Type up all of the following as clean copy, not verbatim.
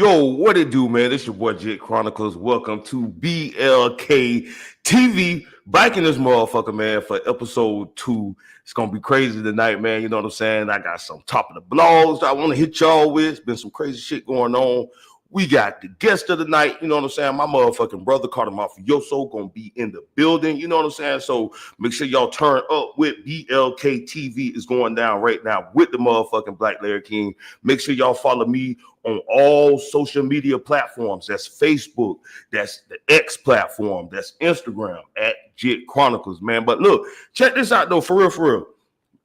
Yo, what it do, man? This your boy Jet Chronicles. Welcome to BLKTV. Back in this motherfucker, man, for episode 2. It's gonna be crazy tonight, man. You know what I'm saying? I got some top of the blogs that I want to hit y'all with. It's been some crazy shit going on. We got the guest of the night, you know what I'm saying? My motherfucking brother, Cata Mafioso, gonna be in the building, you know what I'm saying? So make sure y'all turn up with BLKTV is going down right now with the motherfucking Black Larry King. Make sure y'all follow me on all social media platforms. That's Facebook, that's the X platform, that's Instagram at Jet Chronicles, man. But look, check this out though, for real.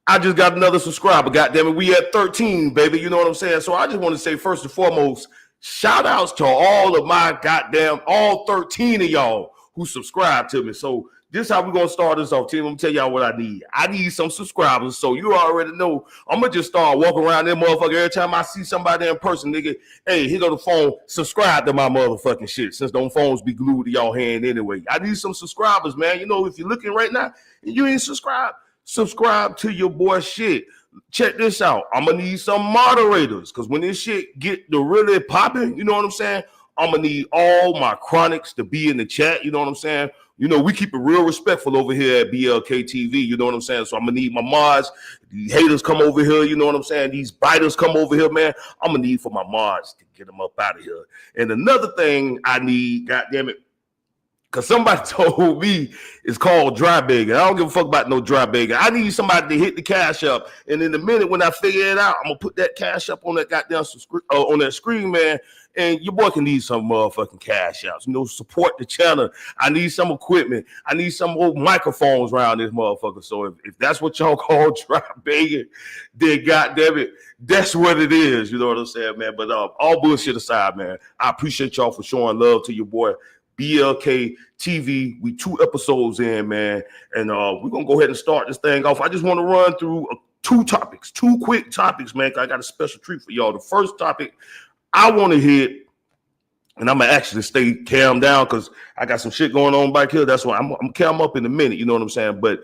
I just got another subscriber, goddamn it. We at 13, baby. You know what I'm saying? So I just want to say first and foremost, shout outs to all of my all 13 of y'all who subscribe to me. So this is how we're going to start this off, team. I'm going to tell y'all what I need. I need some subscribers. So you already know I'm going to just start walking around that motherfucker every time I see somebody in person, nigga. Hey, here go the phone. Subscribe to my motherfucking shit since them phones be glued to y'all hand anyway. I need some subscribers, man. You know, if you're looking right now and you ain't subscribe to your boy shit. Check this out. I'm gonna need some moderators because when this shit get to really popping, you know what I'm saying? I'm gonna need all my chronics to be in the chat. You know what I'm saying? You know, we keep it real respectful over here at BLKTV. You know what I'm saying? So I'm gonna need my mods. These haters come over here. You know what I'm saying? These biters come over here, man. I'm gonna need for my mods to get them up out of here. And another thing I need, goddamn it, because somebody told me it's called dry begging. I don't give a fuck about no dry begging. I need somebody to hit the cash up. And in a minute when I figure it out, I'm going to put that cash up on that goddamn on that screen, man. And your boy can need some motherfucking cash outs. You know, support the channel. I need some equipment. I need some old microphones around this motherfucker. So if that's what y'all call dry begging, then goddamn it, that's what it is. You know what I'm saying, man? But all bullshit aside, man, I appreciate y'all for showing love to your boy. BLK TV, we 2 episodes in, man, and we're gonna go ahead and start this thing off. I just want to run through 2 quick topics, man. I got a special treat for y'all. The first topic I want to hit, and I'm gonna actually stay calm down because I got some shit going on back here. That's why I'm calm up in a minute. You know what I'm saying? But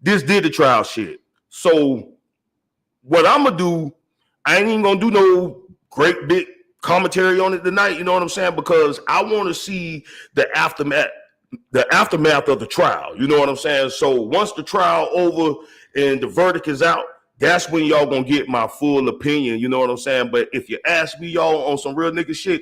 this did the trial shit. So what I'm gonna do, I ain't even gonna do no great big commentary on it tonight, you know what I'm saying? Because I want to see the aftermath of the trial. You know what I'm saying? So once the trial over and the verdict is out, that's when y'all gonna get my full opinion. You know what I'm saying? But if you ask me, y'all, on some real nigga shit,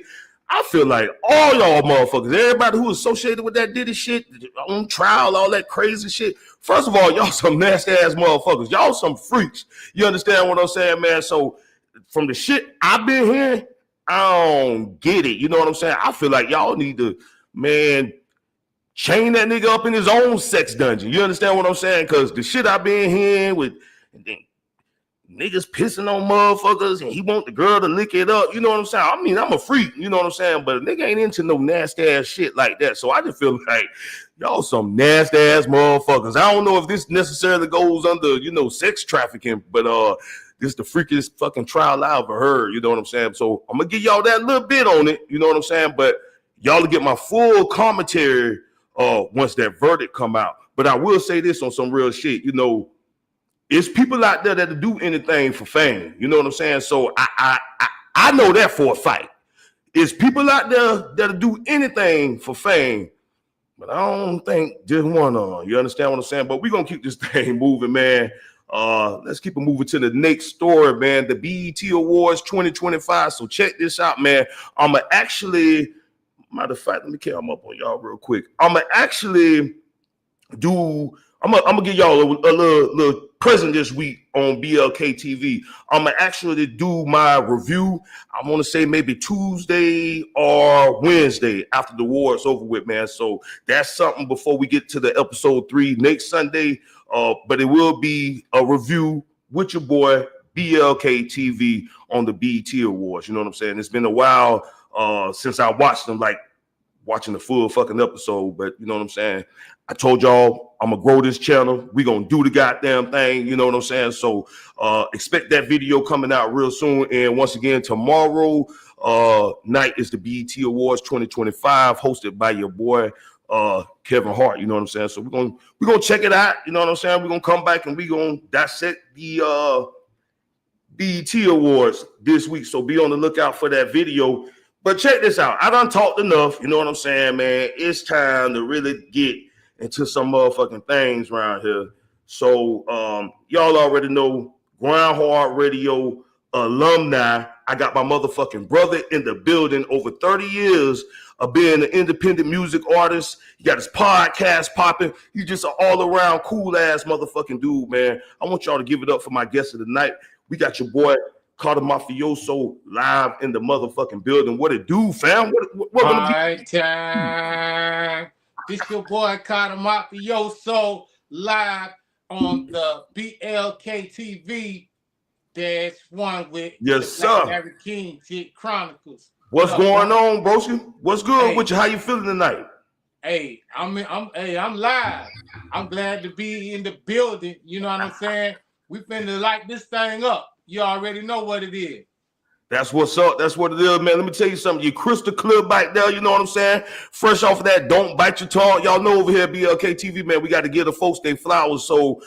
I feel like all y'all motherfuckers, everybody who is associated with that Diddy shit, on trial, all that crazy shit. First of all, y'all some nasty ass motherfuckers. Y'all some freaks. You understand what I'm saying, man? So from the shit I've been hearing, I don't get it. You know what I'm saying? I feel like y'all need to, man, chain that nigga up in his own sex dungeon. You understand what I'm saying? Because the shit I've been hearing with niggas pissing on motherfuckers and he want the girl to lick it up. You know what I'm saying? I mean, I'm a freak. You know what I'm saying? But a nigga ain't into no nasty ass shit like that. So I just feel like y'all some nasty ass motherfuckers. I don't know if this necessarily goes under, you know, sex trafficking, but this is the freakiest fucking trial I ever heard. You know what I'm saying? So I'm going to give y'all that little bit on it. You know what I'm saying? But y'all will get my full commentary once that verdict come out. But I will say this on some real shit. You know, it's people out there that do anything for fame. You know what I'm saying? So I know that for a fact. It's people out there that do anything for fame. But I don't think just one of them. You understand what I'm saying? But we're going to keep this thing moving, man. Let's keep it moving to the next story, man. The BET Awards 2025. So check this out, man. I'm gonna actually, matter of fact, let me come up on y'all real quick. I'm gonna give y'all a little present this week on BLK TV. I'm gonna actually do my review. I want to say maybe Tuesday or Wednesday after the awards over with, man. So that's something before we get to the episode 3 next Sunday. But it will be a review with your boy BLK TV on the BET Awards. You know what I'm saying? It's been a while since I watched them, like watching the full fucking episode. But you know what I'm saying? I told y'all I'm gonna grow this channel. We gonna do the goddamn thing. You know what I'm saying? So expect that video coming out real soon. And once again, tomorrow night is the BET Awards 2025, hosted by your boy Kevin Hart. You know what I'm saying? So we're gonna check it out. You know what I'm saying? We're gonna come back and we're gonna dissect the BET Awards this week. So be on the lookout for that video. But check this out. I done talked enough. You know what I'm saying, man? It's time to really get into some motherfucking things around here. So y'all already know Groundhog Radio alumni. I got my motherfucking brother in the building. Over 30 years of being an independent music artist. He got his podcast popping. He's just an all-around cool-ass motherfucking dude, man. I want y'all to give it up for my guest of the night. We got your boy Cata Mafioso live in the motherfucking building. What it do, fam? What All right, time. This your boy Cata Mafioso live on the BLKTV -1 with Yes, sir. Larry King Shit Chronicles. What's going on, broski? What's good with you? How you feeling tonight? Hey, I'm live. I'm glad to be in the building. You know what I'm saying? We finna light this thing up. You already know what it is. That's what's up. That's what it is, man. Let me tell you something. You crystal clear back there. You know what I'm saying? Fresh off of that, don't bite your tongue. Y'all know over here at BLKTV, man, we got to give the folks their flowers. So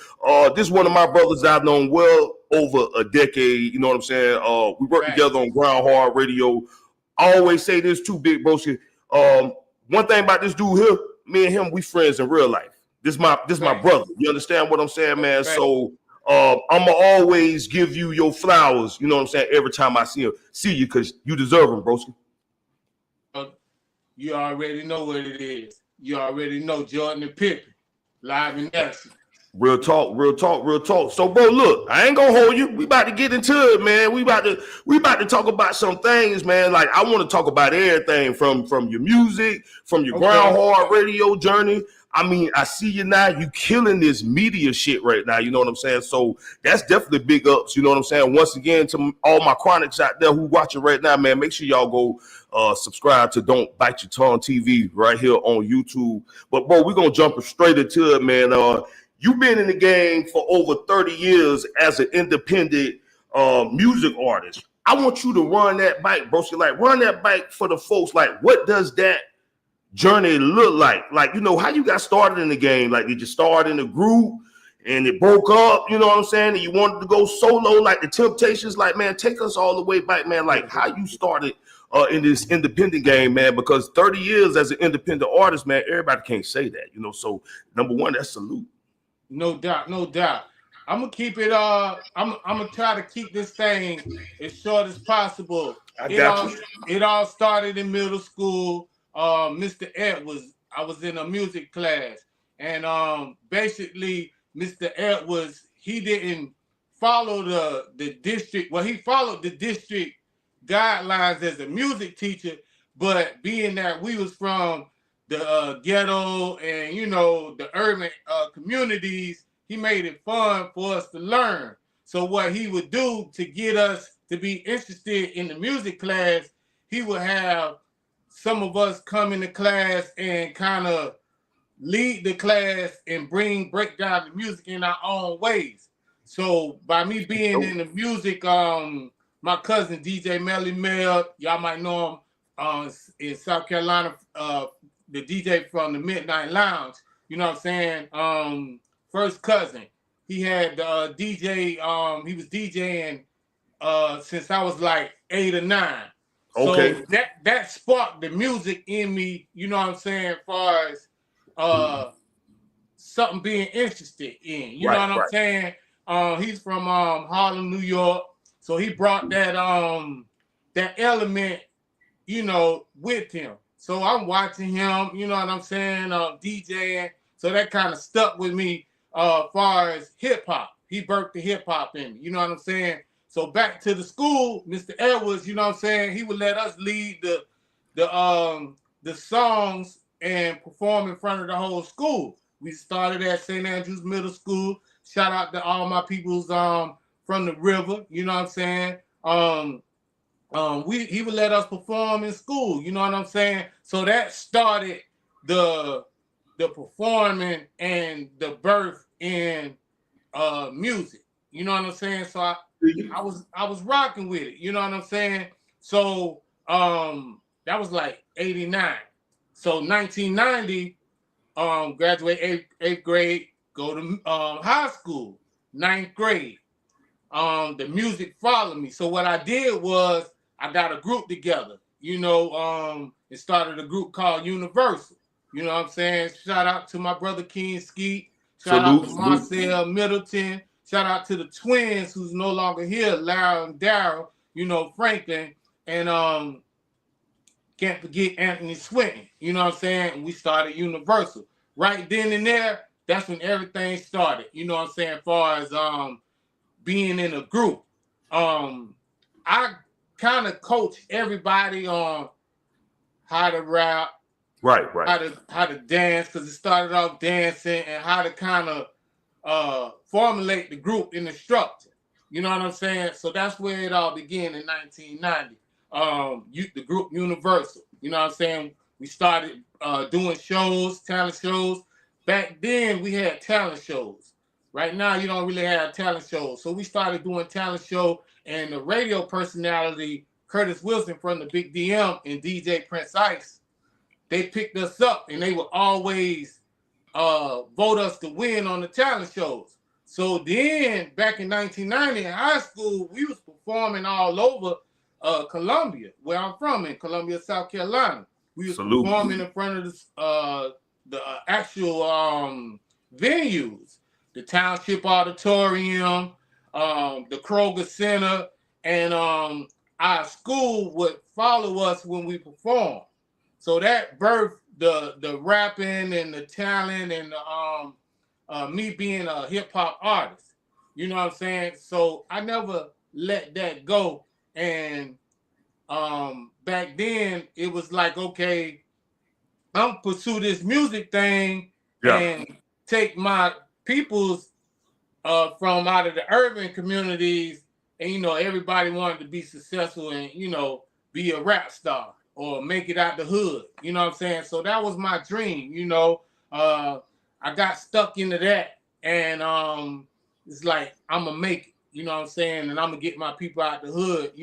this is one of my brothers I've known well over a decade. You know what I'm saying? We work together on Groundhog Radio. I always say this too, big broski. One thing about this dude here, me and him, we friends in real life. This my brother. You understand what I'm saying, man? So I'm gonna always give you your flowers, you know what I'm saying, every time I see you, because you deserve them, broski. You already know what it is. You already know Jordan and Pippen live in action. Real talk, real talk, real talk. So, bro, look, I ain't gonna hold you. We about to get into it, man. We about to talk about some things, man. Like I want to talk about everything from your music, from your Groundhog Radio journey. I mean, I see you now. You killing this media shit right now. You know what I'm saying? So that's definitely big ups. You know what I'm saying? Once again, to all my chronics out there who watching right now, man, make sure y'all go subscribe to Don't Bite Your Tongue TV right here on YouTube. But bro, we're gonna jump straight into it, man. You've been in the game for over 30 years as an independent music artist. I want you to run that bike, bro. So like run that bike for the folks. Like, what does that journey look like? Like, you know, how you got started in the game? Like, did you start in a group and it broke up? You know what I'm saying? And you wanted to go solo, like the Temptations? Like, man, take us all the way back, man. Like, how you started in this independent game, man? Because 30 years as an independent artist, man, everybody can't say that, you know. So, number one, that's salute. No doubt, no doubt. I'm gonna keep it. I'm gonna try to keep this thing as short as possible. It all started in middle school. Mr. Edwards, I was in a music class, and basically Mr. Edwards, he didn't follow the district. Well, he followed the district guidelines as a music teacher, but being that we was from the ghetto and, you know, the urban communities, he made it fun for us to learn. So what he would do to get us to be interested in the music class, he would have some of us come into class and kind of lead the class and break down the music in our own ways. So by me being in the music, my cousin DJ Melly Mel, y'all might know him in South Carolina, the DJ from the Midnight Lounge, you know what I'm saying? First cousin. He had DJ, he was DJing since I was like 8 or 9. Okay. So that sparked the music in me, you know what I'm saying, as far as something being interested in. You know what I'm saying? He's from Harlem, New York. So he brought that that element, you know, with him. So I'm watching him, you know what I'm saying, DJing. So that kind of stuck with me far as hip hop. He birthed the hip hop in me, you know what I'm saying? So back to the school, Mr. Edwards, you know what I'm saying, he would let us lead the songs and perform in front of the whole school. We started at St. Andrews Middle School. Shout out to all my peoples from the river, you know what I'm saying? He would let us perform in school, you know what I'm saying? So that started the performing and the birth in music, you know what I'm saying? So I was rocking with it, you know what I'm saying? So that was like 89. So 1990, graduate eighth grade, go to high school, 9th grade. The music followed me. So what I did was I got a group together. and started a group called Universal. You know what I'm saying? Shout out to my brother King Skeet. Shout out to Marcel Middleton. Shout out to the twins who's no longer here, Lara and Daryl, Franklin. And can't forget Anthony Swinton. You know what I'm saying? And we started Universal. Right then and there, that's when everything started. You know what I'm saying? As far as being in a group. I kind of coach everybody on how to rap, right, how to dance, because it started off dancing, and how to kind of formulate the group in the structure. You know what I'm saying? So that's where it all began in 1990. The group Universal. You know what I'm saying? We started doing shows, talent shows. Back then, we had talent shows. Right now, you don't really have talent shows. So we started doing talent show, and the radio personality, Curtis Wilson from the Big DM and DJ Prince Ice, they picked us up, and they would always vote us to win on the talent shows. So then, back in 1990 in high school, we was performing all over Columbia, where I'm from, in Columbia, South Carolina. We was performing in front of the actual venues, the Township Auditorium, the Kroger Center, and our school would follow us when we performed. So that birthed the rapping and the talent and me being a hip hop artist. You know what I'm saying? So I never let that go. And back then it was like, okay, I'm pursue this music thing and take my peoples from out of the urban communities, and everybody wanted to be successful and be a rap star or make it out the hood. You know what I'm saying? So that was my dream. I got stuck into that, and it's like I'm gonna make it. You know what I'm saying? And I'm gonna get my people out the hood.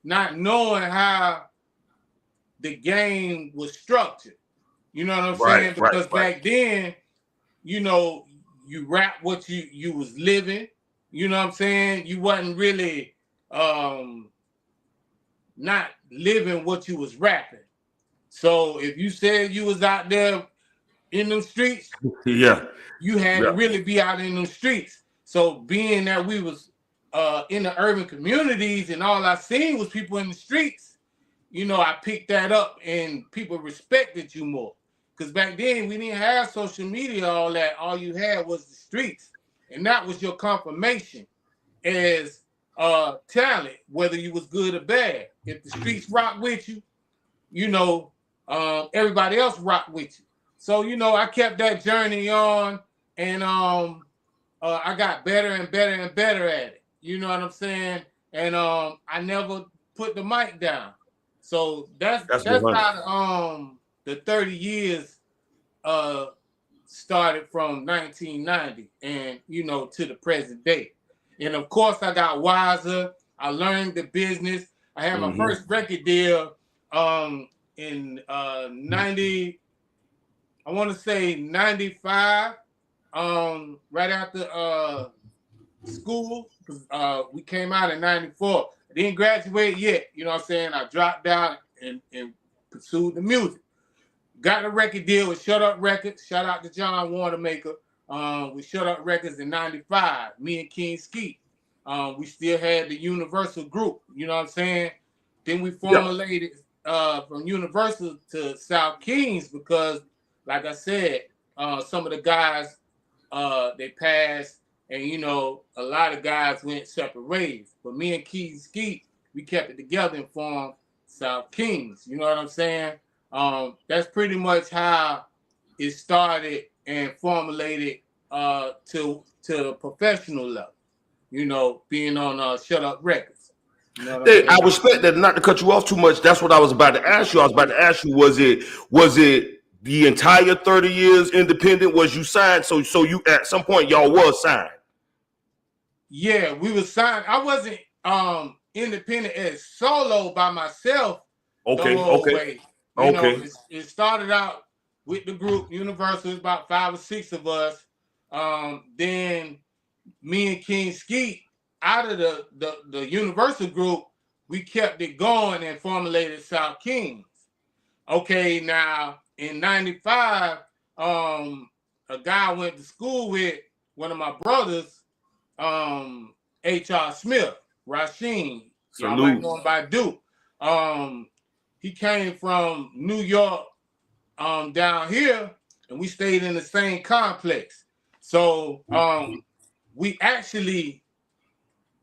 Not knowing how the game was structured. You know what I'm saying? Because back then, you rap what you was living. You know what I'm saying? You wasn't really not living what you was rapping. So if you said you was out there in them streets, you had to really be out in them streets. So being that we was in the urban communities and all I seen was people in the streets, I picked that up and people respected you more. Because back then we didn't have social media, all that. All you had was the streets. And that was your confirmation as talent, whether you was good or bad. If the streets rock with you, everybody else rock with you. So, I kept that journey on, and I got better and better and better at it. You know what I'm saying? And I never put the mic down. So that's how the 30 years started from 1990 and to the present day. And of course I got wiser. I learned the business. I had my first record deal in 90, I want to say 95, right after school. We came out in 94. I didn't graduate yet, you know what I'm saying? I dropped out and pursued the music. Got a record deal with Shut Up Records. Shout out to John Wanamaker. We Shut Up Records in 95, me and King Skeet. We still had the Universal group, you know what I'm saying? Then we formulated from Universal to South Kings because, like I said, some of the guys, they passed, and a lot of guys went separate ways. But me and King Skeet, we kept it together and formed South Kings, you know what I'm saying? That's pretty much how it started and formulated to a professional level, being on Shut Up Records. I respect that. Not to cut you off too much, that's what I was about to ask you. I was about to ask you, was it the entire 30 years independent? Was you signed? So you at some point y'all was signed? Yeah, we was signed. I wasn't independent as solo by myself the whole way. It started out with the group Universal, about 5 or 6 of us. Then me and King Skeet, out of the Universal group, we kept it going and formulated South Kings. Okay, now in '95, a guy I went to school with, one of my brothers, H.R. Smith, Rasheen. Y'all might know him by Duke. He came from New York down here, and we stayed in the same complex. So we actually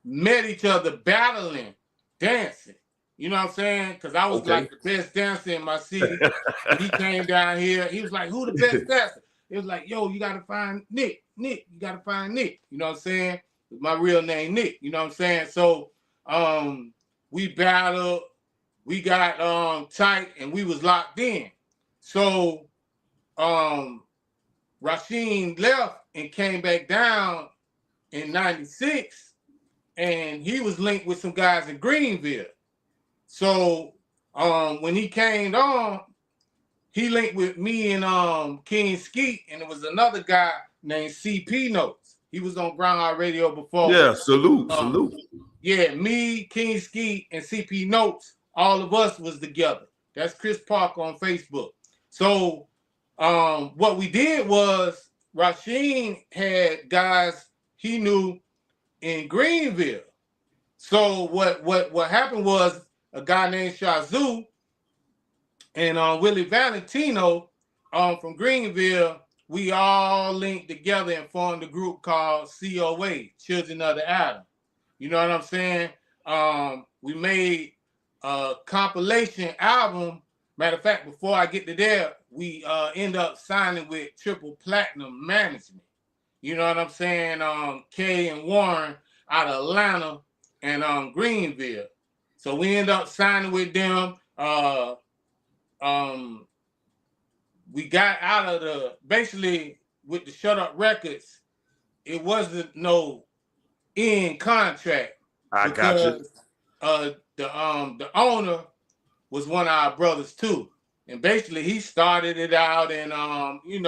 met each other battling, dancing. You know what I'm saying? Because I was like the best dancer in my city. He came down here. He was like, who the best dancer? It was like, yo, you got to find Nick. Nick, you got to find Nick. You know what I'm saying? My real name, Nick. You know what I'm saying? So we battled. We got tight, and we was locked in. So Rasheen left and came back down in '96, and he was linked with some guys in Greenville. So when he came on, he linked with me and King Skeet, and there was another guy named CP Notes. He was on Groundhog Radio before. Yeah, salute. Yeah, me, King Skeet, and CP Notes, all of us was together. That's Chris Parker on Facebook. So what we did was Rasheen had guys he knew in Greenville. So what happened was a guy named Shazoo and Willie Valentino from Greenville, we all linked together and formed a group called COA, Children of the Atom. You know what I'm saying? We made a compilation album. Matter of fact, before I get to there, we end up signing with Triple Platinum Management. You know what I'm saying? Kay and Warren out of Atlanta and Greenville. So we end up signing with them. We got out of basically with the Shut Up Records, it wasn't no end contract. I got you. The owner was one of our brothers too. And basically he started it out and he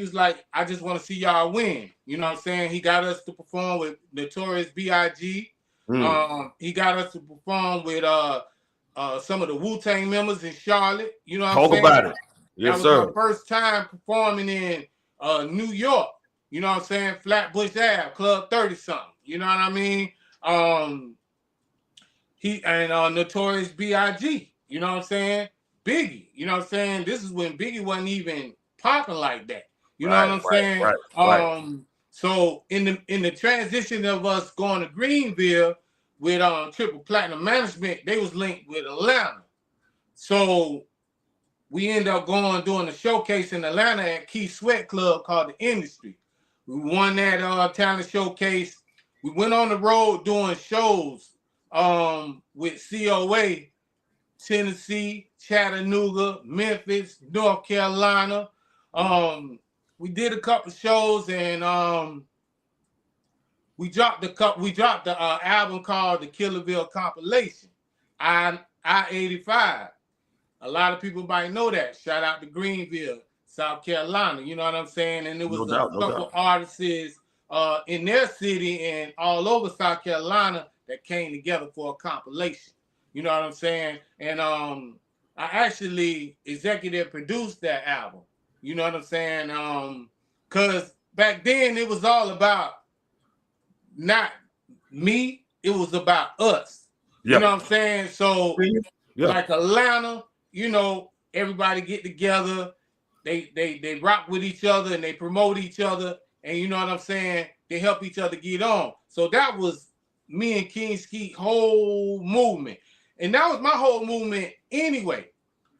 was like, I just want to see y'all win. You know what I'm saying? He got us to perform with Notorious B.I.G. He got us to perform with some of the Wu-Tang members in Charlotte. You know what I'm saying? Talk about it. Yes, that was sir. my first time performing in New York. You know what I'm saying? Flatbush Ave, Club 30-something. You know what I mean? He and Notorious B.I.G. You know what I'm saying? Biggie. You know what I'm saying? This is when Biggie wasn't even popping like that. You know what I'm saying? Right. So in the transition of us going to Greenville with Triple Platinum Management, they was linked with Atlanta. So we ended up doing a showcase in Atlanta at Key Sweat Club called The Industry. We won that talent showcase. We went on the road doing shows with COA, Tennessee, Chattanooga, Memphis, North Carolina. We did a couple shows and we dropped the album called the Killerville Compilation, I-85. A lot of people might know that. Shout out to Greenville, South Carolina. You know what I'm saying? And there was a couple artists in their city and all over South Carolina that came together for a compilation. You know what I'm saying? And I actually executive produced that album. You know what I'm saying? Because back then it was all about not me, it was about us. Yep. You know what I'm saying? So like Atlanta, you know, everybody get together, they rock with each other and they promote each other, and you know what I'm saying? They help each other get on. So that was me and King Skeet whole movement. And that was my whole movement anyway.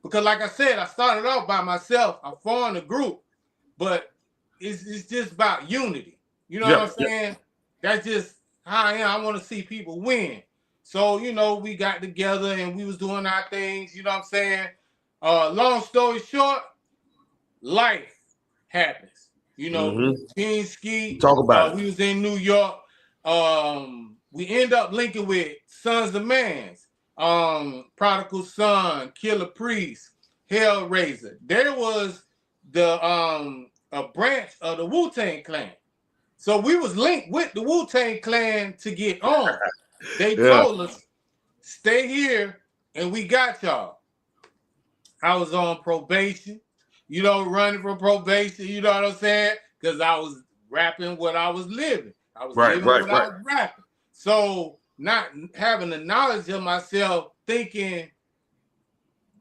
Because like I said, I started off by myself. I formed a group, but it's just about unity. You know what I'm saying? That's just how I am. I want to see people win. So, you know, we got together and we was doing our things. You know what I'm saying? Long story short, life happens. You know, King Skeet. Talk about it. We was in New York. We end up linking with Sons of Mans, Prodigal Son, Killer Priest, Hellraiser. There was the a branch of the Wu-Tang Clan. So we was linked with the Wu-Tang Clan to get on. They told us, stay here and we got y'all. I was on probation, running for probation, you know what I'm saying? Because I was rapping what I was living. I was living what I was rapping. So not having the knowledge of myself, thinking,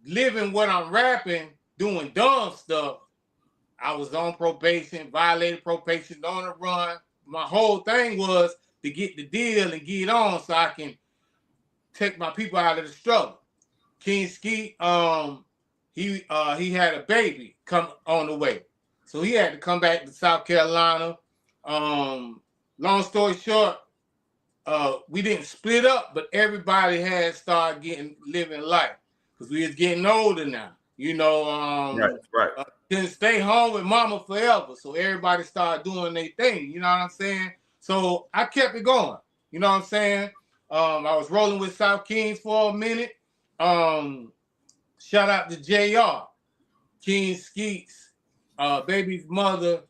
living what I'm rapping, doing dumb stuff, I was on probation, violated probation, on the run. My whole thing was to get the deal and get on so I can take my people out of the struggle. King Skeet, he had a baby come on the way. So he had to come back to South Carolina. Long story short, we didn't split up, but everybody had started living life because we was getting older now. Couldn't stay home with mama forever. So everybody started doing their thing. You know what I'm saying? So I kept it going. You know what I'm saying? I was rolling with South Kings for a minute. Shout out to JR, King Skeets, baby's mother.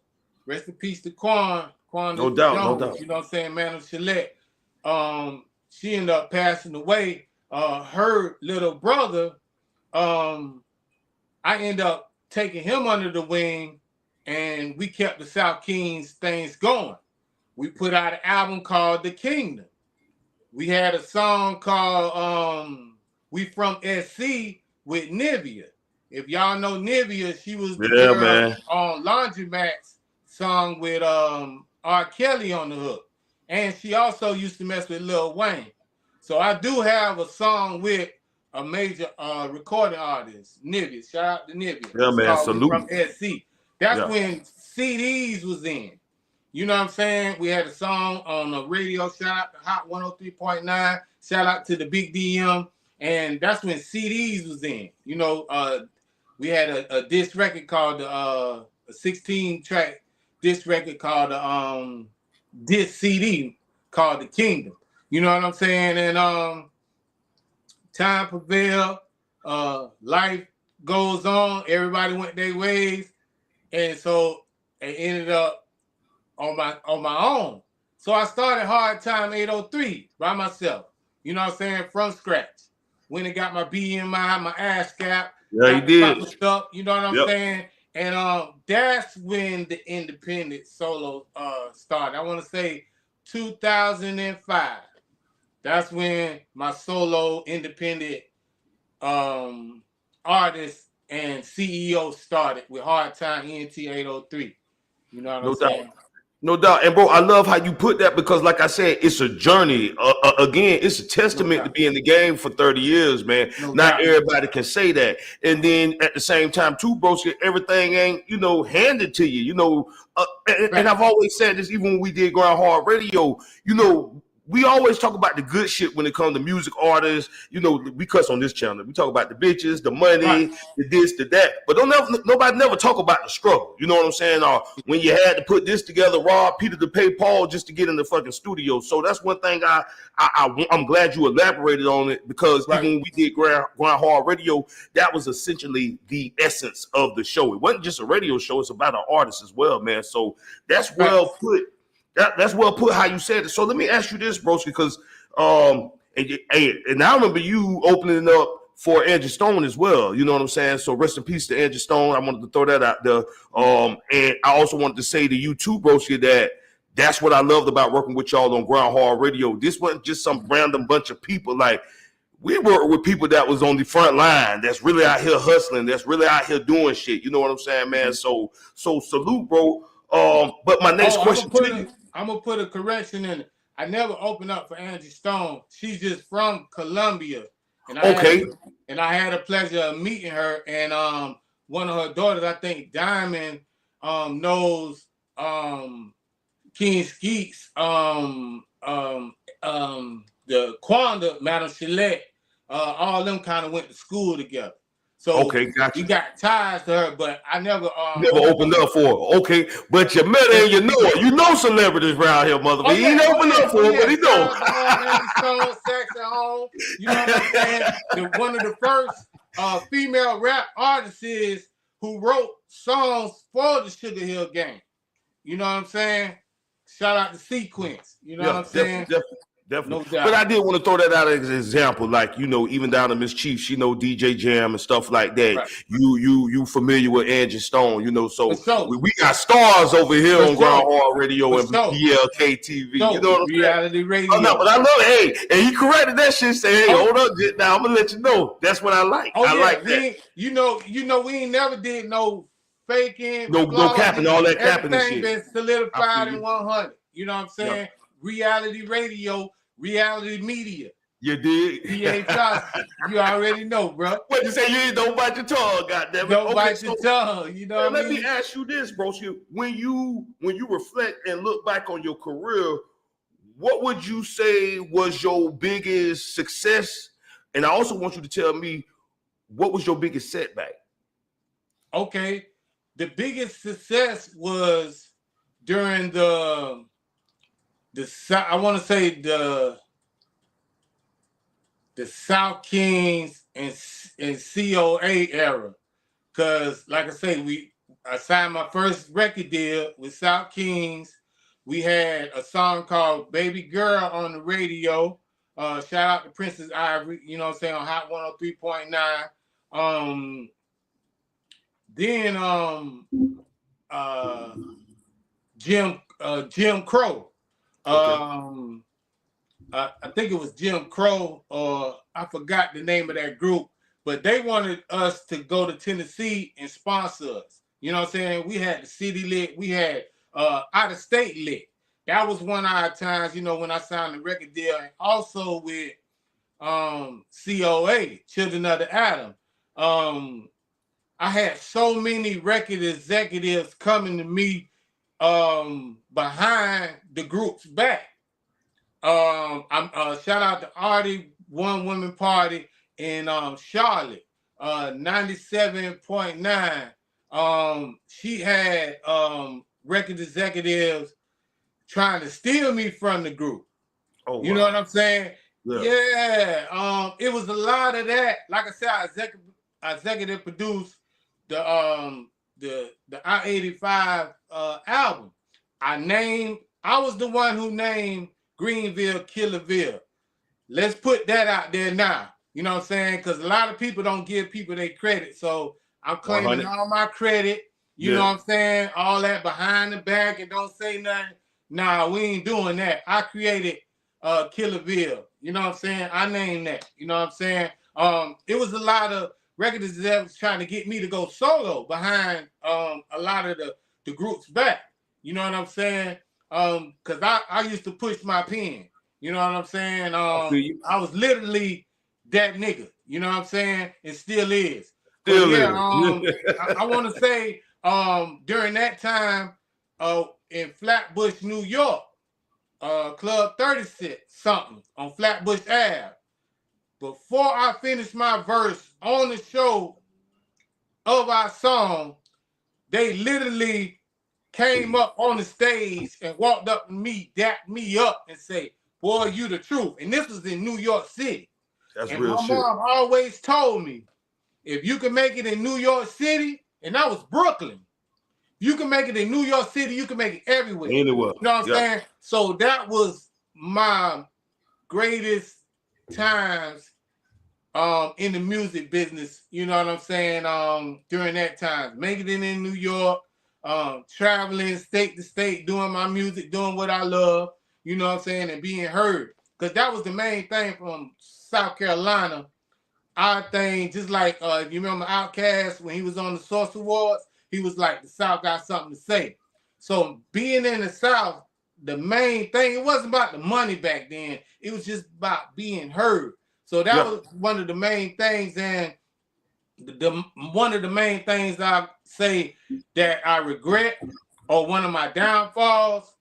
Rest in peace to Quan. No doubt. You know what I'm saying? Man of Shalette. She ended up passing away. Her little brother, I ended up taking him under the wing, and we kept the South Kings things going. We put out an album called The Kingdom. We had a song called We From SC with Nivea. If y'all know Nivea, she was the girl on Laundromat's song with R. Kelly on the hook. And she also used to mess with Lil Wayne. So I do have a song with a major recording artist, Nivea. Shout out to Nivea. Yeah, man. Salute. From SC. That's when CDs was in. You know what I'm saying? We had a song on the radio. Shout out to Hot 103.9. Shout out to the Big DM. And that's when CDs was in. We had a disc record called a 16-track disc record called disc CD called The Kingdom. You know what I'm saying? And time prevailed. Life goes on. Everybody went their ways. And so it ended up on my own. So I started Hard Time 803 by myself. You know what I'm saying? From scratch. When it got my BMI, my ASCAP. Yeah, you did. Stuff, you know what I'm saying? And that's when the independent solo started. I want to say 2005. That's when my solo independent artist and CEO started with Hard Time ENT 803. You know what I'm saying? No doubt. And bro, I love how you put that because like I said, it's a journey. Again, it's a testament to be in the game for 30 years, man. Not everybody can say that. And then at the same time too, bro, everything ain't, handed to you, and I've always said this, even when we did Grind Hard Radio, we always talk about the good shit when it comes to music artists. We cuss on this channel. We talk about the bitches, the money, the this, the that. But nobody never talk about the struggle. You know what I'm saying? Or when you had to put this together, rob Peter to pay Paul just to get in the fucking studio. So that's one thing I'm glad you elaborated on it because even when we did Grind Hard Radio, that was essentially the essence of the show. It wasn't just a radio show. It's about an artist as well, man. So that's well put. That's well put how you said it. So let me ask you this, bro, because and I remember you opening up for Angie Stone as well. You know what I'm saying? So rest in peace to Angie Stone. I wanted to throw that out there. And I also wanted to say to you too, broski, that's what I loved about working with y'all on Grind Hard Radio. This wasn't just some random bunch of people. Like we worked with people that was on the front line, that's really out here hustling, that's really out here doing shit. You know what I'm saying, man? So salute, bro. But my next question to you. I'm gonna put a correction in it. I never opened up for Angie Stone. She's just from Columbia, and I had the pleasure of meeting her. And one of her daughters, I think Diamond, knows King Skeets, the Quanda, Madam Shalette. All them kind of went to school together. So gotcha. You got ties to her, but I never opened up for her. Okay, but you met her and you know her. You know celebrities around here, motherfucker. He ain't opened up for her, but he know. Stone, Sex at Home. You know what I'm saying? One of the first female rap artists who wrote songs for the Sugar Hill Gang. You know what I'm saying? Shout out to Sequence. You know what I'm saying? Definitely. No doubt. But I did want to throw that out as an example. Like, you know, even down to Miss Chief, she know DJ Jam and stuff like that. Right. You familiar with Angie Stone, you know, so sure. we got stars over here on Ground Hard Radio and BLKTV. You know what I'm Reality saying? radio. Oh, no, but I love it. Hey, and he corrected that shit, say, hey, hold up, now I'm gonna let you know. That's what I like. I like that. You know, we ain't never did no faking, no capping, all that capping and shit. Everything been solidified in 100. You know what I'm saying? Yeah. Reality radio, reality media. You did? You already know, bro. What you say? You ain't don't bite your tongue, goddamn it. Don't bite your tongue. You know what I mean? Let me ask you this, bro. When you reflect and look back on your career, what would you say was your biggest success? And I also want you to tell me what was your biggest setback. Okay, the biggest success was during the I want to say the South Kings and COA era, because like I say, I signed my first record deal with South Kings. We had a song called Baby Girl on the radio. Shout out to Princess Ivory, you know what I'm saying, on Hot 103.9. Then Jim Crow. Okay. I think it was Jim Crow, or I forgot the name of that group, but they wanted us to go to Tennessee and sponsor us. You know what I'm saying? We had the city lit, we had out of state lit. That was one of our times, you know, when I signed the record deal, and also with COA, Children of the Atom. I had so many record executives coming to me behind the group's back. Shout out to Artie, One Woman Party in Charlotte, 97.9. She had record executives trying to steal me from the group. Oh, wow. You know what I'm saying? Yeah. It was a lot of that. Like I said, I executive produced the I-85 album. I was the one who named Greenville Killerville. Let's put that out there now. You know what I'm saying? Because a lot of people don't give people their credit. So I'm claiming 100. All my credit. You know what I'm saying? All that behind the back and don't say nothing. Nah, we ain't doing that. I created Killerville. You know what I'm saying? I named that. You know what I'm saying? It was a lot of record executives trying to get me to go solo behind a lot of the group's back. You know what I'm saying? Because I used to push my pen. You know what I'm saying? I was literally that nigga. You know what I'm saying? It still is. Still is. I want to say during that time in Flatbush, New York, Club 36 something on Flatbush Ave. Before I finished my verse on the show of our song, they literally came up on the stage and walked up to me, dapped me up, and say, "Boy, you the truth." And this was in New York City. That's and real shit. My mom always told me, if you can make it in New York City, and that was Brooklyn, you can make it in New York City, you can make it everywhere. Anywhere. You know what I'm saying? So that was my greatest times in the music business, you know what I'm saying, during that time. Making it in New York, traveling state to state, doing my music, doing what I love, you know what I'm saying, and being heard. Because that was the main thing from South Carolina. Our thing, just like, if you remember Outkast, when he was on the Source Awards, he was like, the South got something to say. So being in the South, the main thing, it wasn't about the money back then. It was just about being heard. So that was one of the main things. And one of the main things I say that I regret, or one of my downfalls,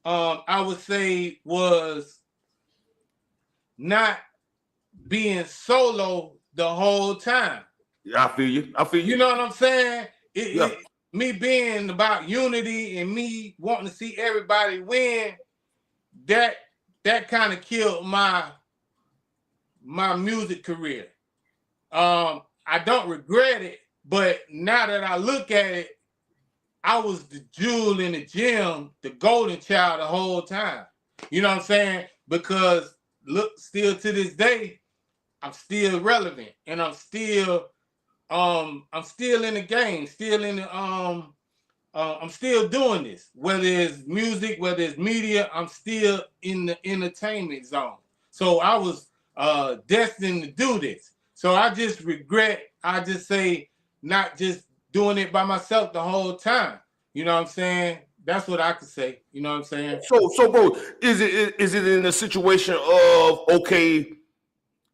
I would say was not being solo the whole time. Yeah, I feel you. You know what I'm saying? Me being about unity and me wanting to see everybody win, that kind of killed my music career. I don't regret it, but now that I look at it, I was the jewel in the gym, the golden child the whole time. You know what I'm saying? because look, still to this day, I'm still relevant, and I'm still in the game, still in the I'm still doing this. Whether it's music, whether it's media, I'm still in the entertainment zone. So I was destined to do this. So I just regret, I just say, not just doing it by myself the whole time. You know what I'm saying? That's what I could say. You know what I'm saying? So bro, is it in a situation of, okay,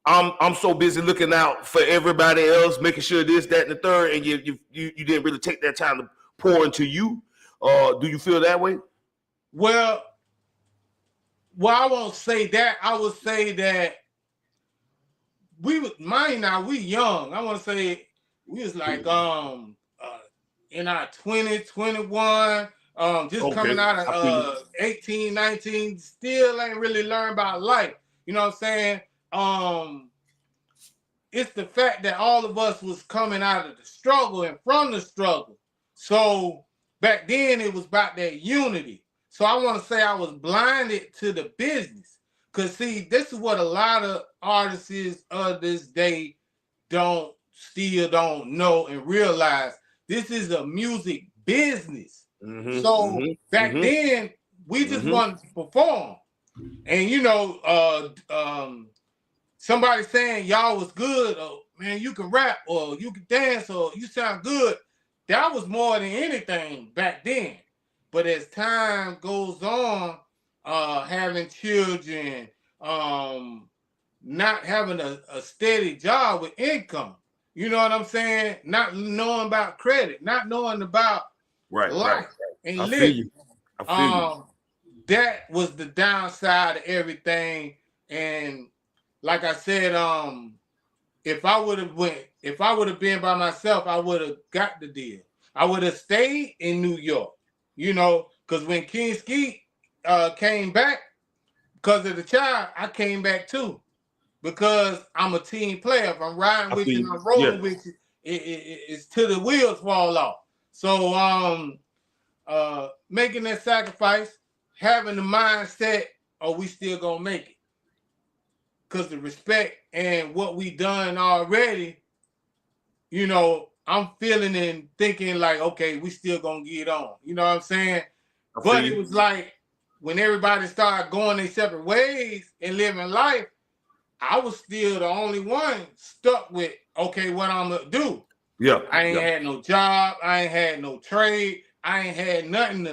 I'm so busy looking out for everybody else, making sure this, that, and the third, and you didn't really take that time to pour into you? Do you feel that way? Well, I won't say that. I would say that we young. I want to say we was like in our 20, 21, just coming out of 18, 19, still ain't really learned about life. You know what I'm saying? It's the fact that all of us was coming out of the struggle and from the struggle. So back then it was about that unity. So I want to say I was blinded to the business. Cause see, this is what a lot of artists of this day still don't know and realize. This is a music business. So back then we just wanted to perform. And you know, somebody saying y'all was good, or man, you can rap, or you can dance, or you sound good. That was more than anything back then. But as time goes on, having children, not having a steady job with income, you know what I'm saying? Not knowing about credit, not knowing about life and living. I feel you. That was the downside of everything. And like I said, if I would have been by myself, I would have got the deal. I would have stayed in New York, you know, because when King Skeet came back, because of the child, I came back too. Because I'm a team player. If I'm riding with you and I'm rolling with you, it's till the wheels fall off. So making that sacrifice, having the mindset, we still gonna make it. Because the respect and what we done already, you know, I'm feeling and thinking like, okay, we still gonna get on. You know what I'm saying? But it was like when everybody started going their separate ways and living life, I was still the only one stuck with, okay, what I'm gonna do. Yeah. I ain't had no job, I ain't had no trade, I ain't had nothing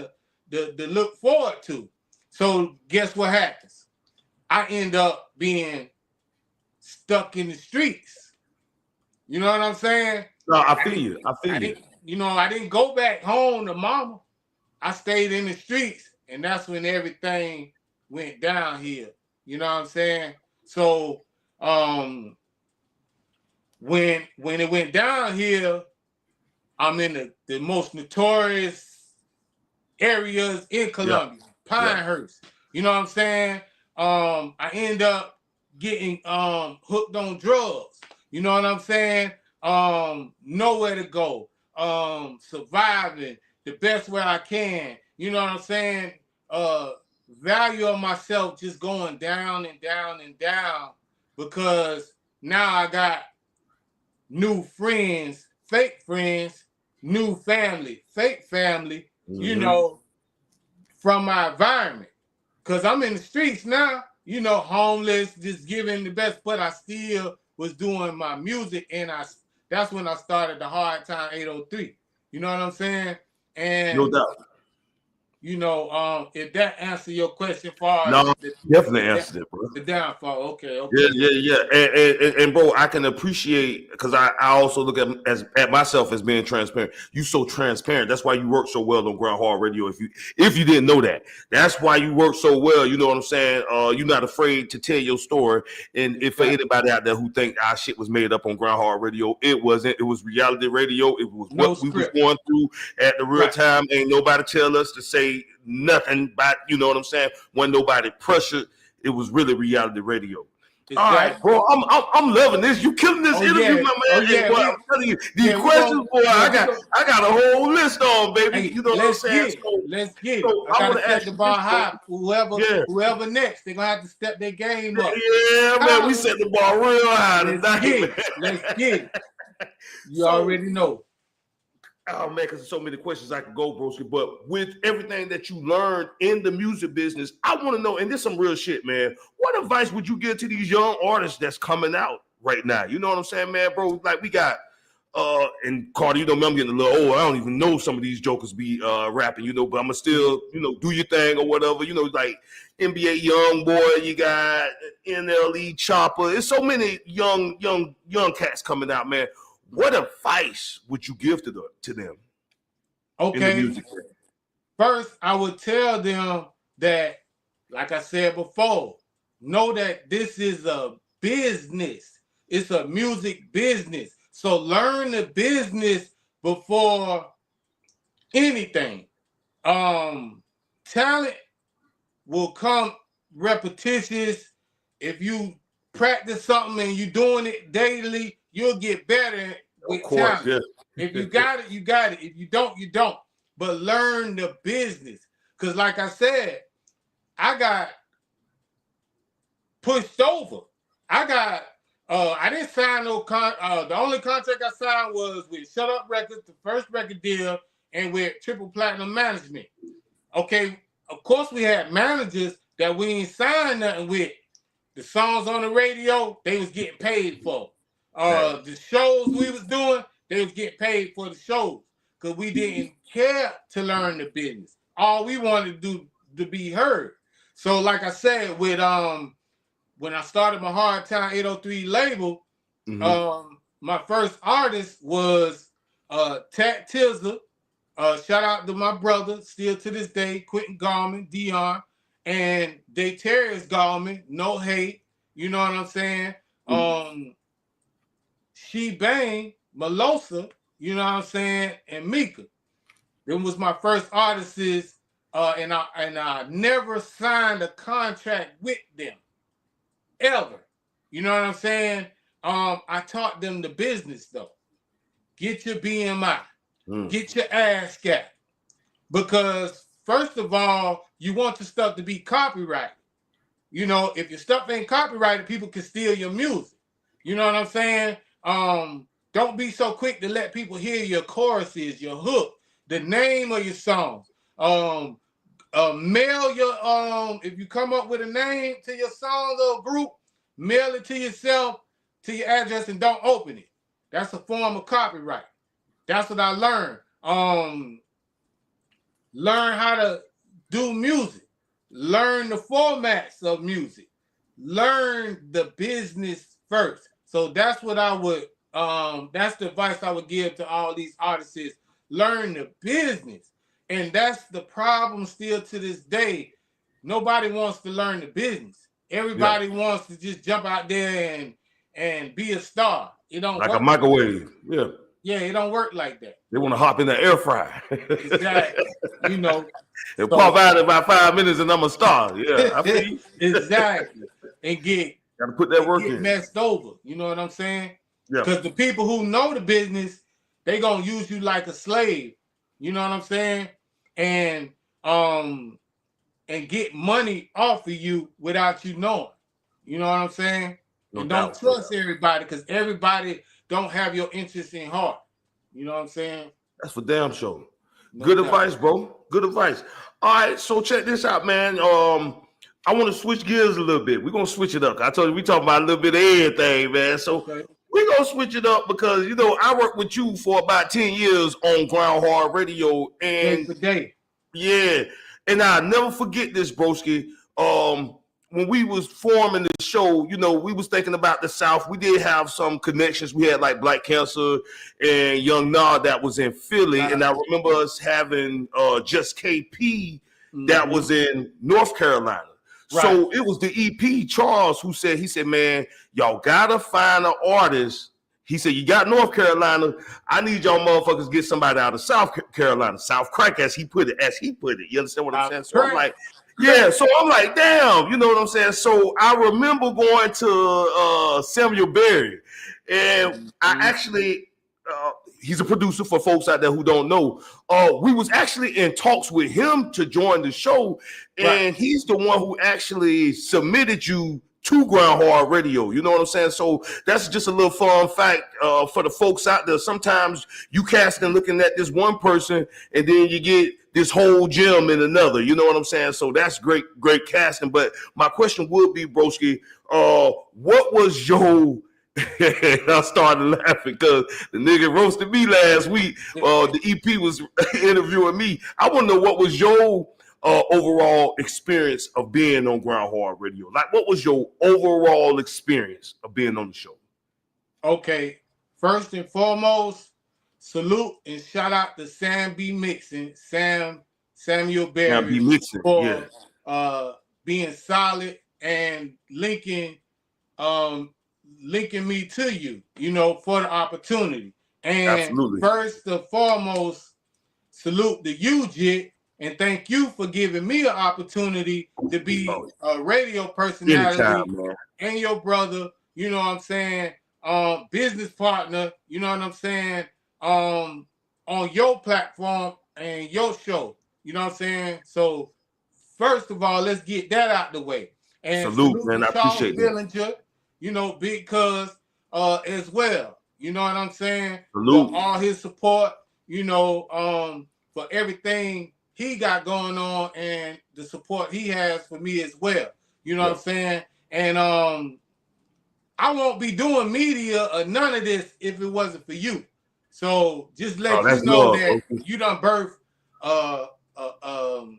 to look forward to. So guess what happens? I end up being stuck in the streets. You know what I'm saying? No, I feel you. I didn't go back home to mama. I stayed in the streets, and that's when everything went downhill. You know what I'm saying? So when it went downhill, I'm in the most notorious areas in Columbia, Pinehurst. You know what I'm saying? I end up getting hooked on drugs. You know what I'm saying? Nowhere to go. Surviving the best way I can. You know what I'm saying? Value of myself just going down and down and down, because now I got new friends, fake friends, new family, fake family, you know, from my environment. Because I'm in the streets now, you know, homeless, just giving the best, but I still was doing my music, and that's when I started the Hard Time 803. You know what I'm saying? And no doubt. You know, if that answer your question far definitely answered it, bro. The downfall. Okay. Yeah. And bro, I can appreciate, because I also look at myself as being transparent. You so transparent. That's why you work so well on Ground Hard Radio. If you didn't know that, that's why you work so well. You know what I'm saying? You're not afraid to tell your story. And if for anybody out there who think our shit was made up on Ground Hard Radio, it wasn't. It was reality radio. It was what we was going through at the real time. Ain't nobody tell us to say nothing, but you know what I'm saying? When nobody pressured, it was really reality radio. All right, bro. I'm loving this. You killing this interview, my man. Hey, boy, I'm telling you, these questions, boy. I got a whole list on, baby. Hey, you know what I'm saying? Let's get it. I gotta set the bar high. Whoever next, they're gonna have to step their game up. Yeah, man. We set the bar real high tonight. Let's get it. You already know. Oh man, because there's so many questions I could go, broski. But with everything that you learned in the music business, I want to know, and this is some real shit, man. What advice would you give to these young artists that's coming out right now? You know what I'm saying, man, bro? Like we got and Carter, you know me, I'm getting a little old. I don't even know some of these jokers be rapping, you know, but I'ma still, you know, do your thing or whatever, you know, like NBA Young Boy, you got NLE Chopper. There's so many young cats coming out, man. What advice would you give to them? Okay. In the music? First, I would tell them that, like I said before, know that this is a business. It's a music business. So learn the business before anything. Talent will come repetitious. If you practice something and you're doing it daily, you'll get better with talent. Yeah. If you got it, you got it. If you don't, you don't. But learn the business. Because like I said, I got pushed over. I didn't sign no the only contract I signed was with Shut Up Records, the first record deal, and with Triple Platinum Management. Okay, of course we had managers that we ain't signed nothing with. The songs on the radio, they was getting paid for. The shows we was doing, they was getting paid for the shows because we didn't care to learn the business. All we wanted to do to be heard. So like I said, with when I started my Hard Time 803 label, my first artist was Tat Tilza. Shout out to my brother, still to this day, Quentin Garman, Dion, and Daytarius Garman, no hate. You know what I'm saying? She Bang, Melosa, you know what I'm saying, and Mika. Them was my first artists, and I never signed a contract with them. Ever. You know what I'm saying? I taught them the business though. Get your BMI. Get your ASCAP. Because first of all, you want your stuff to be copyrighted. You know, if your stuff ain't copyrighted, people can steal your music. You know what I'm saying? Don't be so quick to let people hear your choruses, your hook, the name of your song. Mail your if you come up with a name to your song or group, mail it to yourself, to your address, and don't open it. That's a form of copyright. That's what I learned. Learn how to do music. Learn the formats of music. Learn the business first. So that's what I would that's the advice I would give to all these artists is learn the business. And that's the problem still to this day. Nobody wants to learn the business. Everybody wants to just jump out there and be a star. It don't like work a microwave. Yeah, it don't work like that. They want to hop in the air fryer. Exactly. You know. It'll pop out in about 5 minutes and I'm a star. Yeah, I feel you. Exactly. And gotta put that work in. Messed over. You know what I'm saying? Yeah. Because the people who know the business, they gonna use you like a slave. You know what I'm saying? And get money off of you without you knowing. You know what I'm saying? And don't trust everybody because everybody don't have your interest in heart. You know what I'm saying? That's for damn sure. Good advice, bro. Good advice. All right, so check this out, man. I want to switch gears a little bit. We're gonna switch it up. I told you we talking about a little bit of everything, man. So we're gonna switch it up because you know I worked with you for about 10 years on Ground Hard Radio, and yeah, and I'll never forget this, broski. When we was forming the show, you know, we was thinking about the South. We did have some connections. We had like Black Cancer and Young Nard that was in Philly. And I remember us having Just KP that was in North Carolina. Right. So it was the EP Charles who said, man, y'all gotta find an artist. He said, you got North Carolina. I need y'all motherfuckers to get somebody out of South Carolina. South Crack, as he put it. You understand what I'm saying? So I'm like, Yeah, so I'm like, damn, you know what I'm saying? So I remember going to Samuel Berry, and I actually, he's a producer for folks out there who don't know. We was actually in talks with him to join the show, and he's the one who actually submitted you to Ground Hard Radio. You know what I'm saying? So that's just a little fun fact for the folks out there. Sometimes you casting looking at this one person, and then you get this whole gem in another. You know what I'm saying? So that's great casting. But my question would be, Broski, what was your I started laughing because the nigga roasted me last week. The EP was interviewing me. I want to know what was your overall experience of being on Ground Hard Radio. Like, what was your overall experience of being on the show? Okay, first and foremost, salute and shout out to Sam B. Mixon, Samuel Berry for being solid and linking me to you, you know, for the opportunity. And first and foremost, salute to you, Jit, and thank you for giving me an opportunity to be a radio personality and your brother, you know what I'm saying, business partner, you know what I'm saying, on your platform and your show, you know what I'm saying? So first of all, let's get that out the way. And salute man, I appreciate Billinger, you know, because as well, you know what I'm saying? Salute. For all his support, you know, for everything he got going on and the support he has for me as well. You know what I'm saying? And I won't be doing media or none of this if it wasn't for you. So just let you know that you done birthed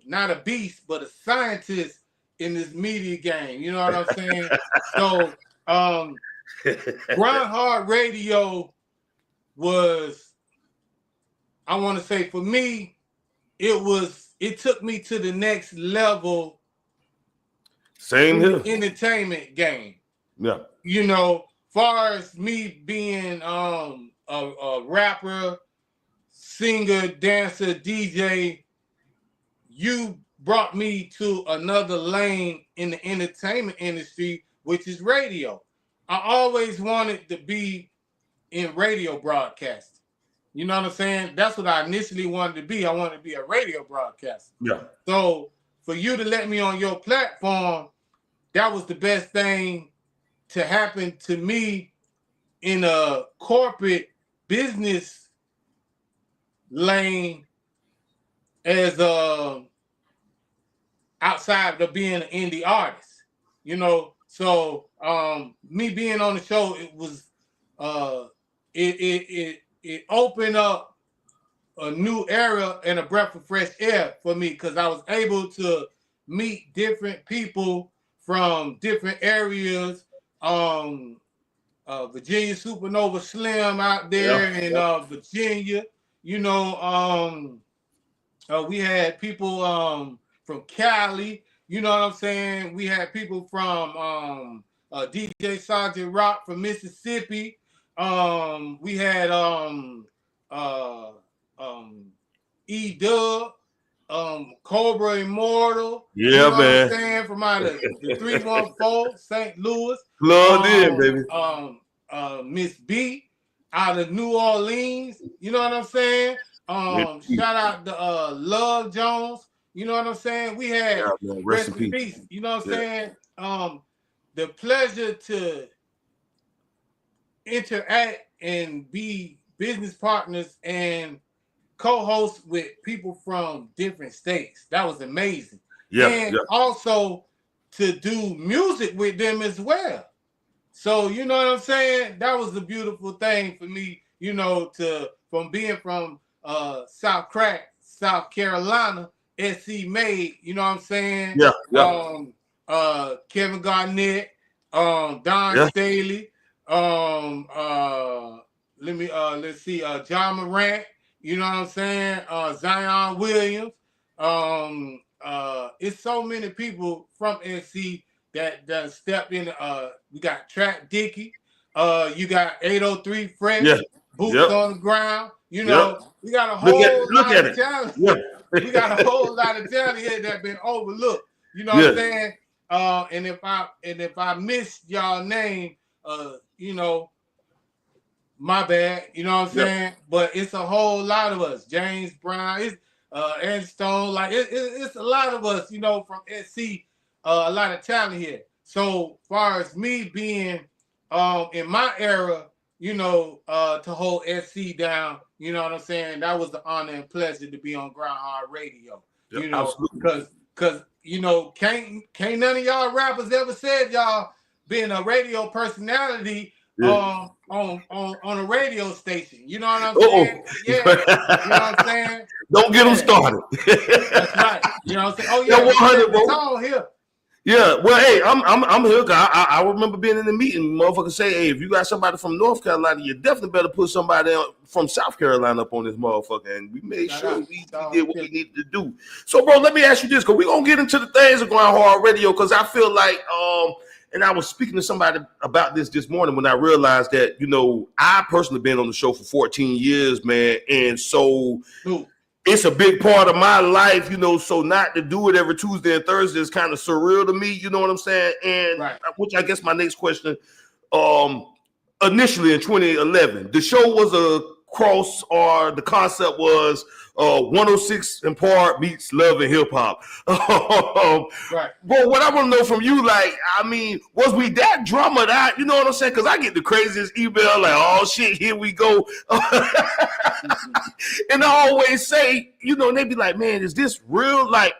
not a beast, but a scientist in this media game. You know what I'm saying? So Grind Hard Radio was, I want to say for me, it took me to the next level. Same here. Entertainment game. Yeah. You know, far as me being a rapper, singer, dancer, DJ, you brought me to another lane in the entertainment industry, which is radio. I always wanted to be in radio broadcasting. You know what I'm saying? That's what I initially wanted to be. I wanted to be a radio broadcaster. Yeah. So for you to let me on your platform, that was the best thing to happen to me in a corporate business lane as outside of being an indie artist. You know, so me being on the show, it was it opened up a new era and a breath of fresh air for me because I was able to meet different people from different areas. Virginia Supernova Slim out there in Virginia. You know, we had people from Cali. You know what I'm saying? We had people from DJ Sergeant Rock from Mississippi. We had E-Dub, Cobra Immortal. Yeah, you know man. What I'm saying? From out of the 314, St. Louis. Plugged in, baby. Miss B out of New Orleans. You know what I'm saying? Shout out to Love Jones. You know what I'm saying? We had rest in peace. You know what I'm saying? The pleasure to interact and be business partners and co-hosts with people from different states. That was amazing. And also to do music with them as well. So, you know what I'm saying? That was a beautiful thing for me, you know, from being from South Carolina, SC Made, you know what I'm saying? Kevin Garnett, Don Staley, let's see, John Morant, you know what I'm saying? Zion Williams. It's so many people from SC that stepped in. We got Trap Dicky. You got 803 Fresh, Boots on the Ground. You know, we got a whole lot of talent. We got a whole lot of talent here that been overlooked. You know what I'm saying? And if I missed y'all name, you know, my bad. You know what I'm saying? But it's a whole lot of us. James Brown, it's Ed Stone, like it's a lot of us, you know, from SC, a lot of talent here. So far as me being in my era, you know, to hold SC down, you know what I'm saying? That was the honor and pleasure to be on Groundhog Radio. You know, because you know, can't none of y'all rappers ever said y'all being a radio personality on a radio station. You know what I'm saying? Yeah. You know what I'm saying? Don't get them started. That's right. You know what I'm saying? Oh yeah, 100, it's all here. Yeah, well, hey, I'm here. I remember being in the meeting. Motherfuckers say, hey, if you got somebody from North Carolina, you definitely better put somebody from South Carolina up on this motherfucker. And we made sure we did what we needed to do. So, bro, let me ask you this, because we're gonna get into the things of Groundhog Radio, because I feel like and I was speaking to somebody about this morning when I realized that, you know, I personally been on the show for 14 years, man, and so it's a big part of my life, you know, so not to do it every Tuesday and Thursday is kind of surreal to me, you know what I'm saying? And which I guess my next question, initially in 2011, the show was a cross, or the concept was 106 in Park meets Love and Hip Hop. But what I want to know from you, like, I mean, was we that drummed out? You know what I'm saying? Because I get the craziest email, like, oh shit, here we go. And I always say, you know, and they be like, man, is this real? Like,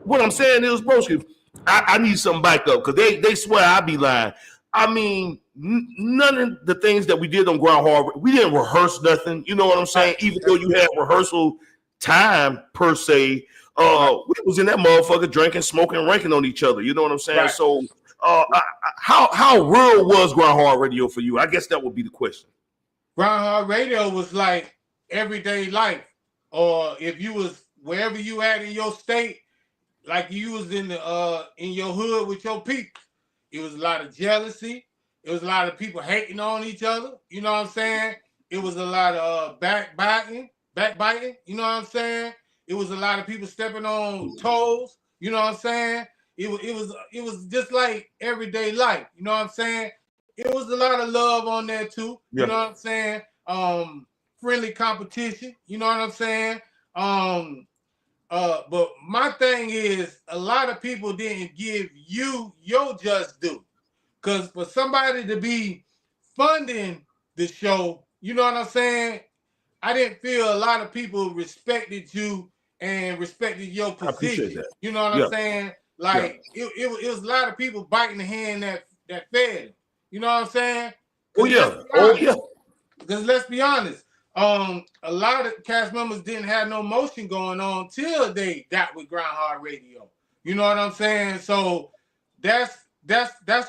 what I'm saying is, broski, I need something back up, because they swear I be lying. I mean, none of the things that we did on Groundhog, we didn't rehearse nothing. You know what I'm saying? Even though you had rehearsal time per se, we was in that motherfucker drinking, smoking, ranking on each other. You know what I'm saying? So, how real was Groundhog Radio for you? I guess that would be the question. Groundhog Radio was like everyday life, or if you was wherever you at in your state, like you was in your hood with your people. It was a lot of jealousy. It was a lot of people hating on each other. You know what I'm saying? It was a lot of backbiting. You know what I'm saying? It was a lot of people stepping on toes. You know what I'm saying? It was just like everyday life. You know what I'm saying? It was a lot of love on there too. You know what I'm saying? Friendly competition. You know what I'm saying? But my thing is, a lot of people didn't give you your just due. Because for somebody to be funding the show, you know what I'm saying? I didn't feel a lot of people respected you and respected your position. You know what I'm saying? Like, it was a lot of people biting the hand that fed. You know what I'm saying? Because let's be honest. A lot of cast members didn't have no motion going on till they got with Groundhog Radio. You know what I'm saying? So that's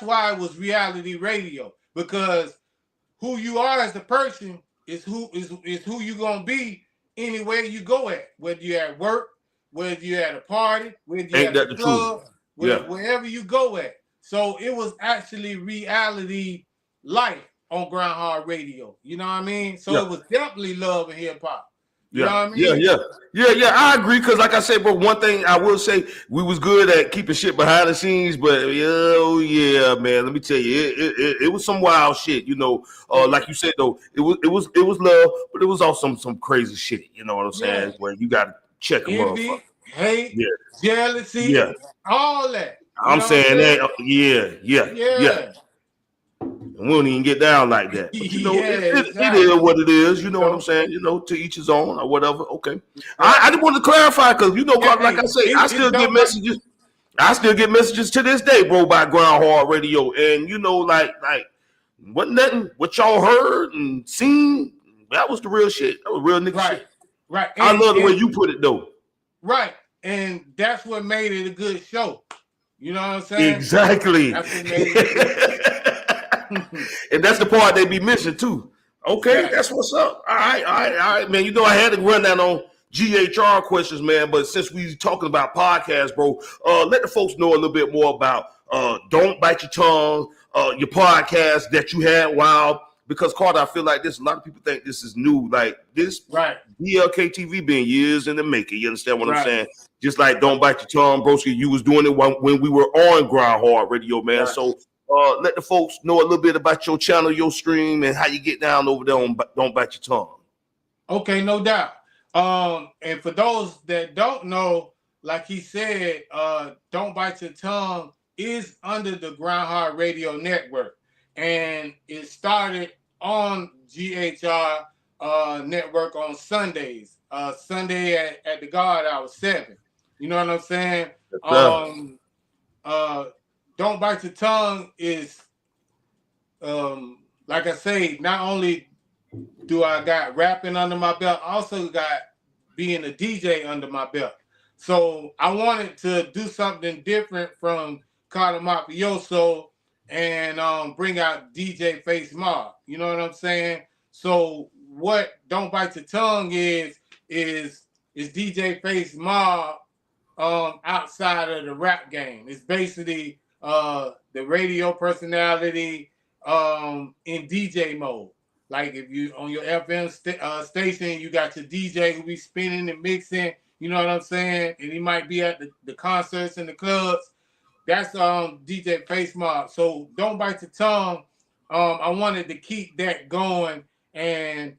why it was reality radio, because who you are as a person is who you gonna be anywhere you go at, whether you're at work, whether you're at a party, whether you're at a club, wherever you go at. So it was actually reality life on Groundhog Radio. You know what I mean? So it was definitely love and hip hop. You know what I mean? Yeah. I agree, because like I said, bro, one thing I will say, we was good at keeping shit behind the scenes, but man, let me tell you, it was some wild shit, you know. Like you said though, it was love, but it was also some crazy shit, you know what I'm saying? Where you gotta check them up. Hate, jealousy, all that. I'm saying that, yeah. And we don't even get down like that. But, you know, it is what it is. You know what I'm saying? You know, to each his own or whatever. Okay. I just want to clarify, because, you know, like I say, I still get messages. I still get messages to this day, bro, by Groundhog Radio. And, you know, like wasn't nothing what y'all heard and seen. That was the real shit. That was real nigga shit. Right. I love the way you put it, though. Right. And that's what made it a good show. You know what I'm saying? Exactly. That's what made it and that's the part they be missing too. Okay, that's what's up. All right, man. You know, I had to run that on GHR questions, man. But since we talking about podcasts, bro, let the folks know a little bit more about Don't Bite Your Tongue, your podcast that you had while because Carter, I feel like this. A lot of people think this is new. Like this, right? BLKTV been years in the making. You understand what I'm Right. saying? Just like Don't Bite Your Tongue, broski. You was doing it when we were on Grind Hard Radio, man. Right. So let the folks know a little bit about your channel, your stream, and how you get down over there on Don't Bite Your Tongue. Okay, no doubt. And for those that don't know, like he said, Don't Bite Your Tongue is under the Grind Hard Radio Network, and it started on GHR network on Sundays. Sunday at the Guard Hour 7. You know what I'm saying? Don't Bite Your Tongue is, like I say, not only do I got rapping under my belt, I also got being a DJ under my belt. So I wanted to do something different from Cata Mafioso and bring out DJ Face Mob. You know what I'm saying? So what Don't Bite Your Tongue is DJ Face Mob outside of the rap game. It's basically the radio personality in DJ mode. Like if you on your FM station, you got your DJ who be spinning and mixing. You know what I'm saying? And he might be at the concerts and the clubs. That's DJ Face Mob. So Don't Bite Your Tongue. I wanted to keep that going. And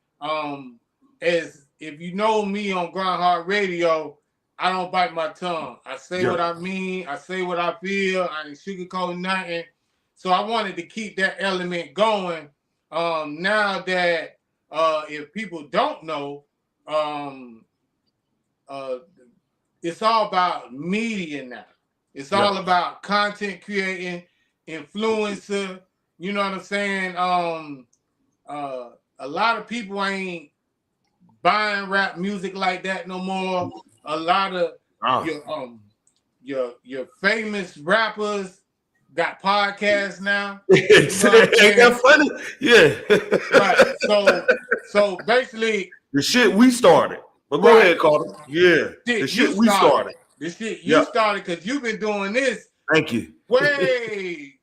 as if you know me on Grind Hard Radio, I don't bite my tongue. I say what I mean. I say what I feel. I ain't sugarcoat nothing. So I wanted to keep that element going. Now that if people don't know, it's all about media now. It's all about content creating, influencer. You know what I'm saying? A lot of people ain't buying rap music like that no more. A lot of your famous rappers got podcasts now. You know Ain't that funny? Yeah. Right. So basically the shit we started. But go ahead, Carter. Yeah. The shit we started. The shit you started because you've been doing this. Thank you. Way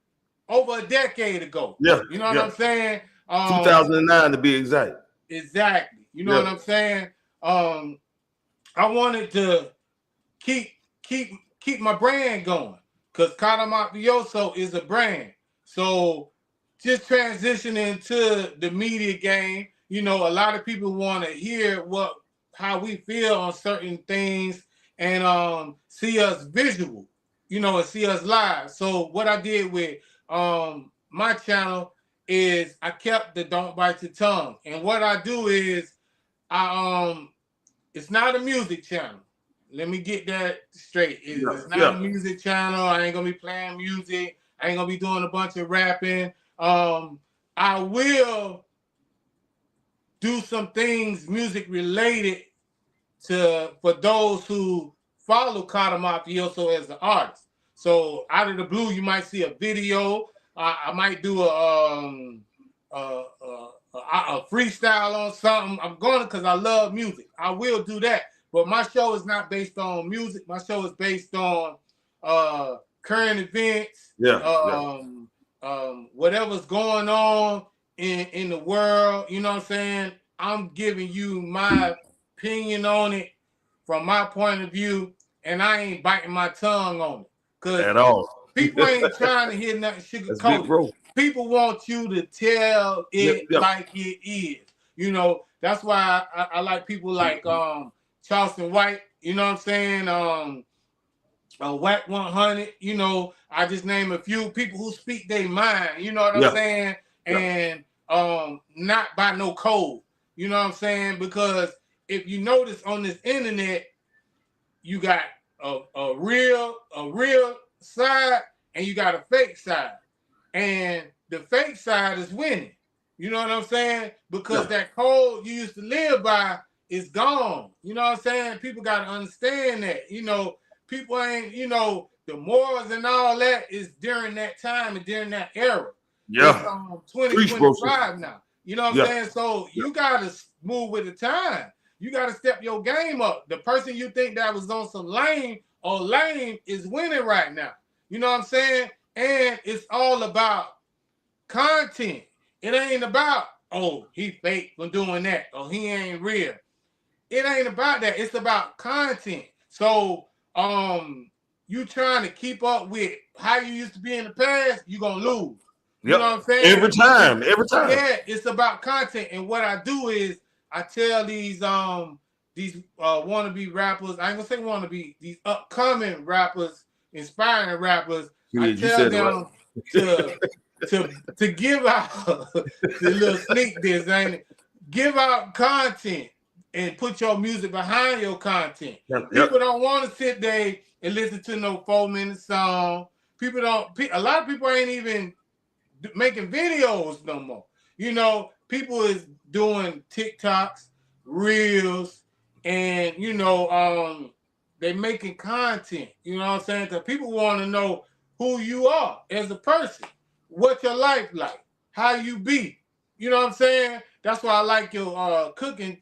over a decade ago. Yeah. You know what I'm saying? 2009 to be exact. Exactly. You know what I'm saying? I wanted to keep my brand going because Cata Mafioso is a brand. So just transitioning to the media game, you know, a lot of people want to hear how we feel on certain things and see us visual, you know, and see us live. So what I did with my channel is I kept the Don't Bite Your Tongue. And what I do is it's not a music channel. Let me get that straight. It's not a music channel. I ain't gonna be playing music. I ain't gonna be doing a bunch of rapping. I will do some things music related for those who follow Cata Mafioso as an artist. So out of the blue, you might see a video. I might do a freestyle on something. I'm going because I love music. I will do that. But my show is not based on music. My show is based on current events. Whatever's going on in the world. You know what I'm saying? I'm giving you my opinion on it from my point of view, and I ain't biting my tongue on it. Because people ain't trying to hear nothing sugarcoated. People want you to tell it like it is. You know, that's why I like people like Charleston White, you know what I'm saying? Whack 100, you know, I just name a few people who speak their mind, you know what I'm saying? And not by no code, you know what I'm saying? Because if you notice on this internet, you got a real side and you got a fake side. And the fake side is winning. You know what I'm saying? Because that code you used to live by is gone. You know what I'm saying? People got to understand that. You know, people ain't, you know, the morals and all that is during that time and during that era. Yeah. It's 2025 now. You know what I'm saying? So you got to move with the time. You got to step your game up. The person you think that was on some lame is winning right now. You know what I'm saying? And it's all about content. It ain't about, oh, he fake for doing that, or he ain't real. It ain't about that. It's about content. So, you trying to keep up with how you used to be in the past, you're gonna lose. You know what I'm saying? Every time. Yeah, it's about content. And what I do is I tell these wannabe rappers, I ain't gonna say wannabe, these upcoming rappers, inspiring rappers, I tell them to give out the little sneak this, ain't it? Give out content and put your music behind your content. People don't want to sit there and listen to no 4-minute song. A lot of people ain't even making videos no more. You know, people is doing TikToks, Reels, and they making content. You know what I'm saying? Because people want to know who you are as a person, what your life like, how you be. You know what I'm saying? That's why I like your cooking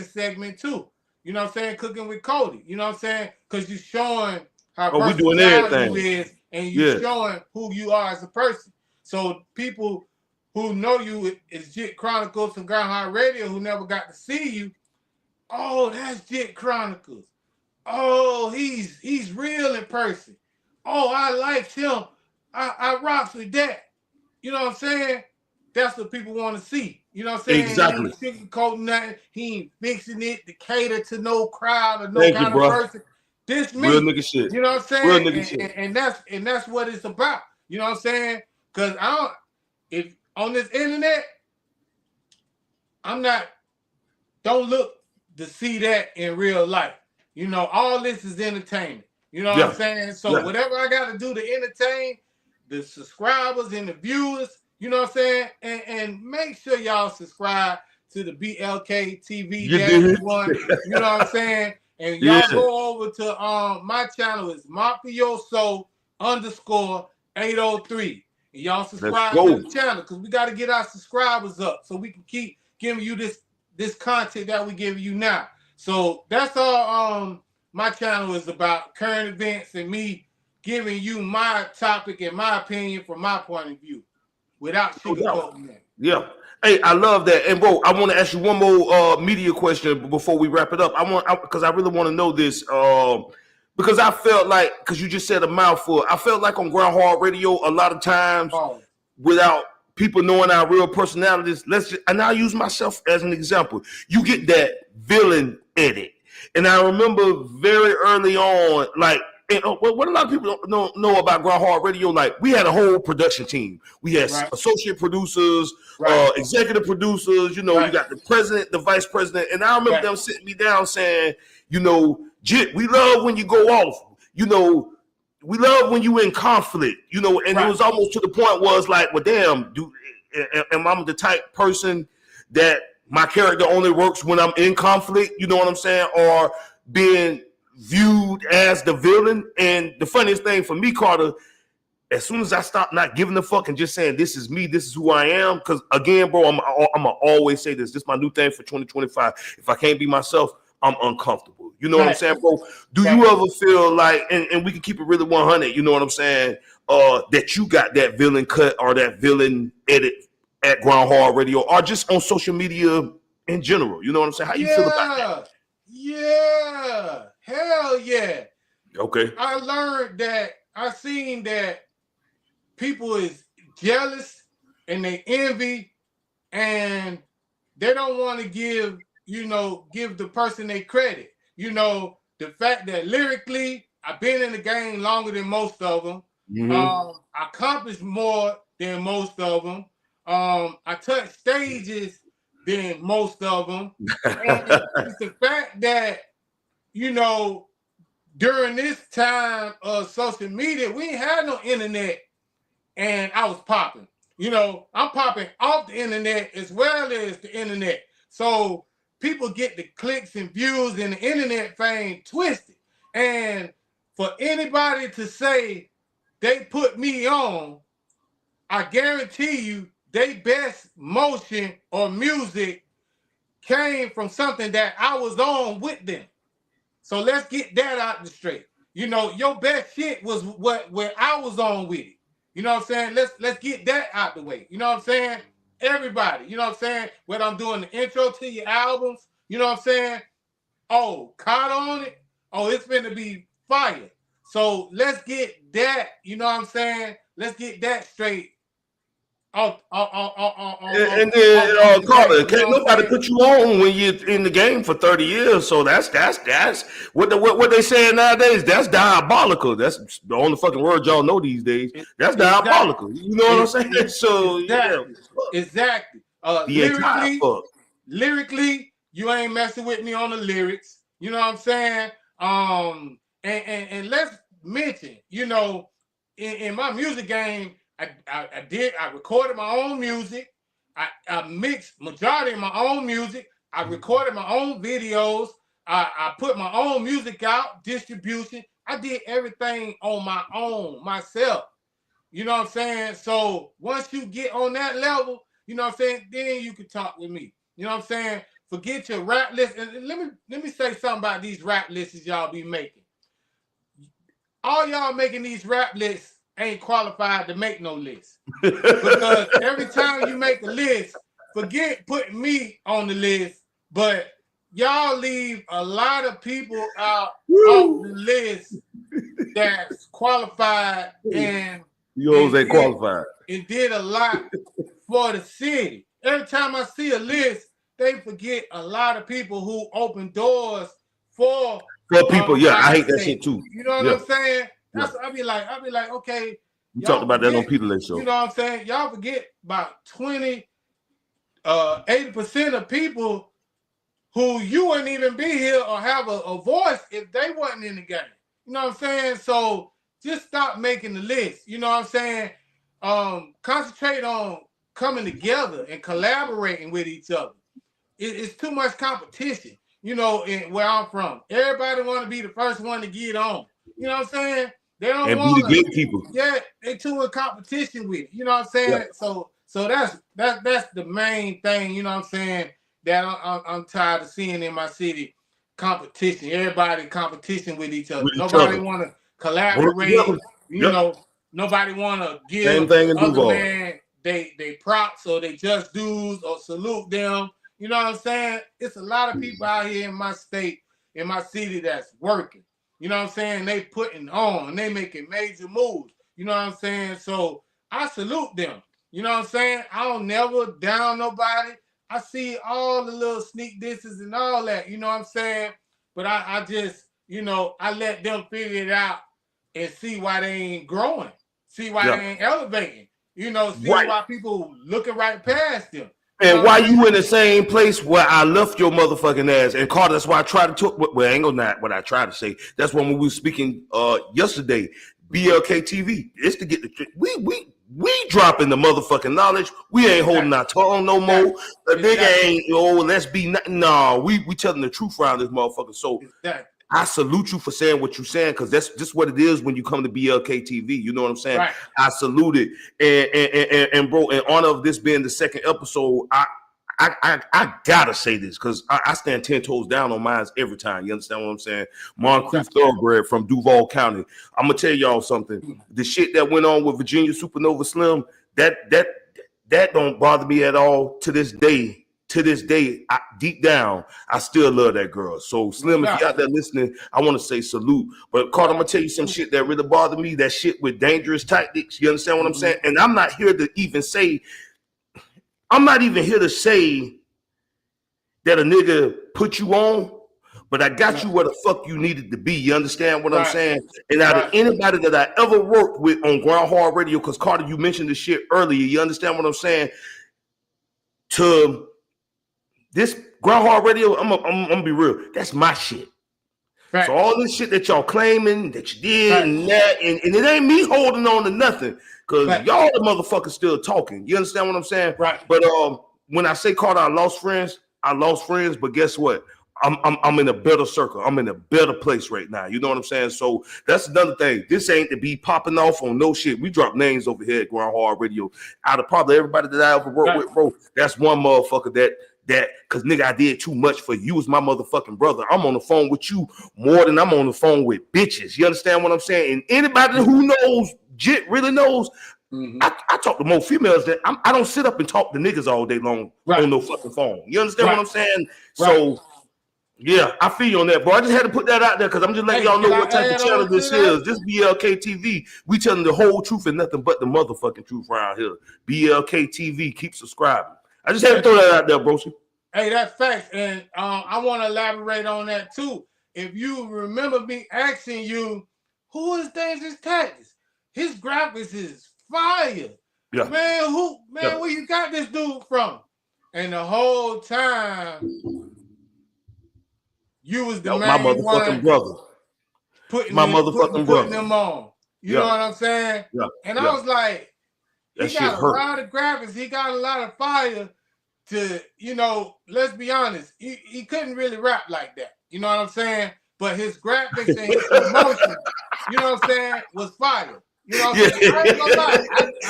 segment too. You know what I'm saying? Cooking with Cody. You know what I'm saying? Because you're showing how versatile you is, and you're showing who you are as a person. So people who know you as Jit Chronicles from Groundhog Radio who never got to see you, oh, that's Jit Chronicles. Oh, he's real in person. Oh, I liked him. I rocks with that. You know what I'm saying? That's what people want to see. You know what I'm saying? Exactly. He ain't sugarcoating nothing. He ain't fixing it to cater to no crowd or no kind of person. This me. Real nigga shit. You know what I'm saying? Real nigga shit. And that's what it's about. You know what I'm saying? Because if on this internet, don't look to see that in real life. You know, all this is entertainment. You know what I'm saying? So whatever I got to do to entertain the subscribers and the viewers, you know what I'm saying? And make sure y'all subscribe to the BLKTV one. You know what I'm saying? And y'all go over to my channel is Mafioso_803. And y'all subscribe to the channel because we got to get our subscribers up so we can keep giving you this content that we give you now. So that's all my channel is about, current events and me giving you my topic and my opinion from my point of view without sugarcoating that. Yeah. Hey, I love that. And bro, I want to ask you one more media question before we wrap it up. Because I really want to know this. Because I felt like, because you just said a mouthful, I felt like on Groundhog Radio a lot of times without people knowing our real personalities, and I'll use myself as an example. You get that villain edit. And I remember very early on, like, what a lot of people don't know about Groundhog Radio, like, we had a whole production team. We had associate producers, executive producers, you got the president, the vice president. And I remember them sitting me down saying, Jit, we love when you go off. We love when you in conflict, and it was almost to the point was like, well, damn, am I the type person that my character only works when I'm in conflict, you know what I'm saying, or being viewed as the villain? And the funniest thing for me, Carter, as soon as I stop not giving a fuck and just saying this is me, this is who I am, because again, bro, I'm gonna always say this is my new thing for 2025. If I can't be myself, I'm uncomfortable. You know what I'm saying, bro? Do you ever feel like, and we can keep it really 100, you know what I'm saying, that you got that villain cut or that villain edit at Groundhog Radio or just on social media in general? You know what I'm saying? How you feel about that? Yeah. Hell yeah. Okay. I seen that people is jealous and they envy and they don't want to give the person they credit. The fact that lyrically, I've been in the game longer than most of them. I accomplished more than most of them. I touched stages than most of them. And it's the fact that, during this time of social media, we ain't had no internet and I was popping. I'm popping off the internet as well as the internet. So people get the clicks and views and the internet fame twisted. And for anybody to say they put me on, I guarantee you they best motion or music came from something that I was on with them. So let's get that out the straight. Your best shit was where I was on with it. You know what I'm saying? Let's get that out the way. You know what I'm saying? Everybody, you know what I'm saying? Whether I'm doing the intro to your albums, you know what I'm saying? Oh, caught on it. Oh, it's gonna be fire. So let's get that, you know what I'm saying? Let's get that straight. And then Carter, can't nobody put you on when you're in the game for 30 years. So that's what they saying nowadays. That's diabolical. That's the only fucking word y'all know these days. That's diabolical. You know what I'm saying? So exactly. Lyrically, you ain't messing with me on the lyrics. You know what I'm saying? And let's mention, you know, in my music game, I recorded my own music. I mixed majority of my own music. I recorded my own videos. I put my own music out, distribution. I did everything on my own, myself. You know what I'm saying? So once you get on that level, you know what I'm saying, then you can talk with me. You know what I'm saying? Forget your rap list. And let me say something about these rap lists y'all be making. All y'all making these rap lists ain't qualified to make no list. Because every time you make a list, forget putting me on the list, but y'all leave a lot of people out of the list that's qualified and you always ain't qualified. It did a lot for the city. Every time I see a list, they forget a lot of people who open doors for people. Yeah, I hate that shit too. You know what I'm saying? That's what I be like, okay. You talked about that on Peter Show. You know what I'm saying? Y'all forget about 80% of people who you wouldn't even be here or have a voice if they wasn't in the game. You know what I'm saying? So just stop making the list. You know what I'm saying? Concentrate on coming together and collaborating with each other. It's too much competition, you know, where I'm from. Everybody want to be the first one to get on. You know what I'm saying? They don't want to be the gatekeeper. Yeah, they too in competition with it. You know what I'm saying? Yeah. So that's the main thing. You know what I'm saying? That I'm tired of seeing in my city. Competition. Everybody competition with each other. Nobody want to collaborate. You know, nobody want to give other man they props or they just dues or salute them. You know what I'm saying? It's a lot of people out here in my state, in my city that's working. You know what I'm saying? They putting on, they making major moves. You know what I'm saying? So I salute them. You know what I'm saying? I don't never down nobody. I see all the little sneak disses and all that. You know what I'm saying? But I just, you know, I let them figure it out and see why they ain't growing. See why they ain't elevating. You know, see why people looking right past them. And why you in the same place where I left your motherfucking ass? And Carter, that's why I tried to talk. Well, I ain't gonna not what I tried to say. That's when we were speaking yesterday. BLKTV. It's to get the we dropping the motherfucking knowledge. We ain't holding our tongue no more. The nigga ain't let's be no. We telling the truth around this motherfucker. So I salute you for saying what you're saying, because that's just what it is when you come to BLKTV. You know what I'm saying? Right. I salute it. And bro, in honor of this being the second episode, I gotta say this, because I stand 10 toes down on mine every time. You understand what I'm saying? Moncrief Thoroughbred from Duval County. I'm gonna tell y'all something. The shit that went on with Virginia Supernova Slim, that don't bother me at all to this day. To this day, deep down, I still love that girl. So Slim, if you out there listening, I want to say salute. But Carter, I'm gonna tell you some shit that really bothered me. That shit with dangerous tactics. You understand what I'm saying? And I'm not here to even say that a nigga put you on, but I got you where the fuck you needed to be. You understand what I'm saying? And out of anybody that I ever worked with on Ground Hard Radio, because Carter, you mentioned this shit earlier. You understand what I'm saying? To this Ground Hard Radio, I'm gonna be real. That's my shit. Right. So all this shit that y'all claiming that you did and that, and it ain't me holding on to nothing, because y'all the motherfuckers still talking. You understand what I'm saying? Right. But when I say Carter, I lost friends. But guess what? I'm in a better circle. I'm in a better place right now. You know what I'm saying? So that's another thing. This ain't to be popping off on no shit. We drop names over here at Ground Hard Radio. Out of probably everybody that I ever worked with, bro, that's one motherfucker that because nigga, I did too much for you as my motherfucking brother. I'm on the phone with you more than I'm on the phone with bitches. You understand what I'm saying? And anybody who knows, really knows, I talk to more females that I don't sit up and talk to niggas all day long on no fucking phone. You understand what I'm saying? So yeah, I feel you on that, bro. I just had to put that out there because I'm just letting y'all know what type of channel this is. This BLKTV. We telling the whole truth and nothing but the motherfucking truth around here. BLKTV. Keep subscribing. I just had to throw that out there, bro. Hey, that's facts. And I want to elaborate on that too. If you remember me asking you, who is Dangerous Tactics? His graphics is fire. Yeah. Man, where you got this dude from? And the whole time, you was the main my motherfucking brother. Putting brother. them on. You know what I'm saying? Yeah. And I was like, he got a lot of graphics. He got a lot of fire to, let's be honest. He couldn't really rap like that. You know what I'm saying? But his graphics and his promotion, you know what I'm saying, was fire. You know what I'm saying? I ain't gonna lie.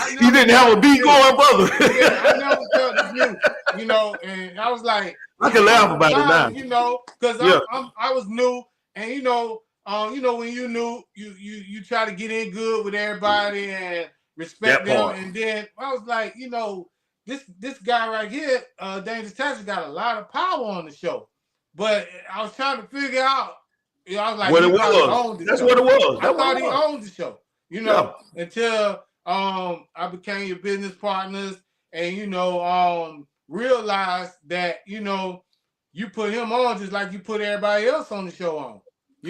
He didn't have a beat going, brother. I never felt this new, and I was like, I can laugh about it now. Because I was new, and when you new, you try to get in good with everybody and respect them, and then I was like, this guy right here, Dangerous Tactics, got a lot of power on the show, but I was trying to figure out, I was like, what it was. That's what it was. I thought he owned the show, until I became your business partners, and realized that you put him on just like you put everybody else on the show on.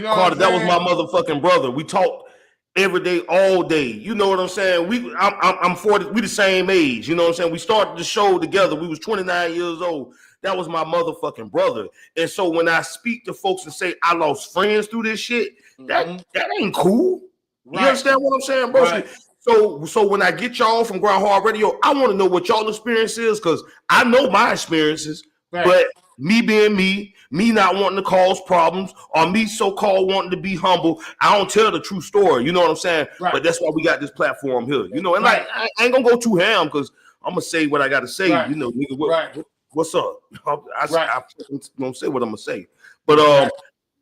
Carter, that was my motherfucking brother. We talked every day, all day. You know what I'm saying? I'm 40. We the same age. You know what I'm saying? We started the show together. We was 29 years old. That was my motherfucking brother. And so when I speak to folks and say I lost friends through this shit, that ain't cool. Right. You understand what I'm saying, bro? Right. So when I get y'all from Ground Hard Radio, I want to know what y'all experience is, because I know my experiences, but me being me not wanting to cause problems, or me so-called wanting to be humble, I don't tell the true story. You know what I'm saying? Right. But that's why we got this platform here. And like I ain't gonna go too ham, because I'm gonna say what I gotta say. Right. Nigga, what's up? I don't say what I'm gonna say. But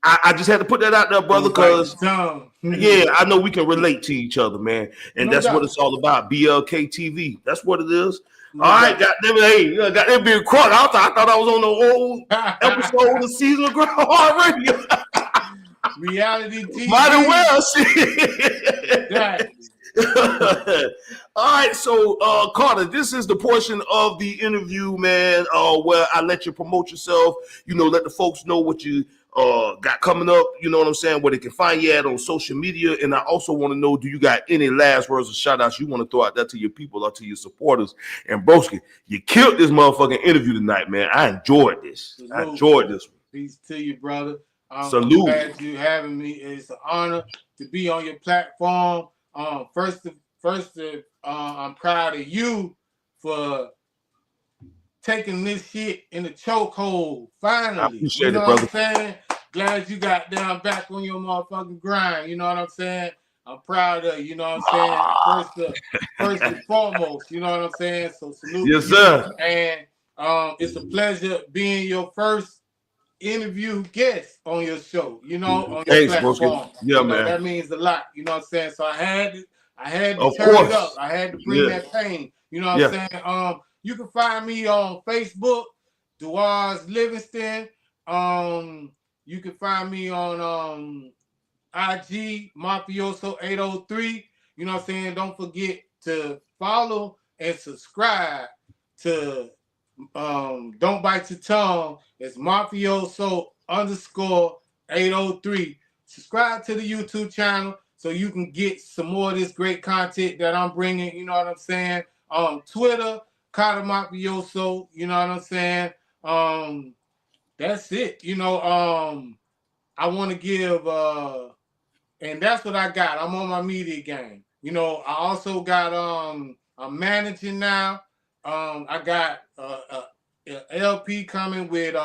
I just had to put that out there, brother, because I know we can relate to each other, man. And that's what it's all about. BLKTV. That's what it is. All right, goddamn it, hey, goddamn being crunk. I thought I was on the old episode of the season of Ground Hard Radio. Reality TV. Might as well, shit. All right, so Carter, this is the portion of the interview, man, where I let you promote yourself. Let the folks know what you got coming up. You know what I'm saying? Where they can find you at on social media. And I also want to know, do you got any last words or shout outs you want to throw out there to your people or to your supporters? And broski, you killed this motherfucking interview tonight, man. I enjoyed this. Salute. I enjoyed this one. Peace to you, brother. Salute. I'm glad you having me. It's an honor to be on your platform. First, I'm proud of you for taking this shit in the chokehold. Finally, I appreciate it, brother. What I'm saying? Glad you got down back on your motherfucking grind. You know what I'm saying? I'm proud of you. You know what I'm saying? First and foremost. You know what I'm saying? So salute. Yes, sir. And it's a pleasure being your first interview guest on your show. On your platform. Yeah, man. That means a lot. You know what I'm saying? So I had to turn it up. I had to bring that pain. You know what I'm saying? You can find me on Facebook, Duaz Livingston. You can find me on IG, Mafioso 803. You know what I'm saying? Don't forget to follow and subscribe to Don't Bite Your Tongue. It's Mafioso _803. Subscribe to the YouTube channel so you can get some more of this great content that I'm bringing. You know what I'm saying? On Twitter, Cata Mafioso, you know what I'm saying? That's it. I want to give, and that's what I got. I'm on my media game. I also got, I'm managing now. I got a LP coming with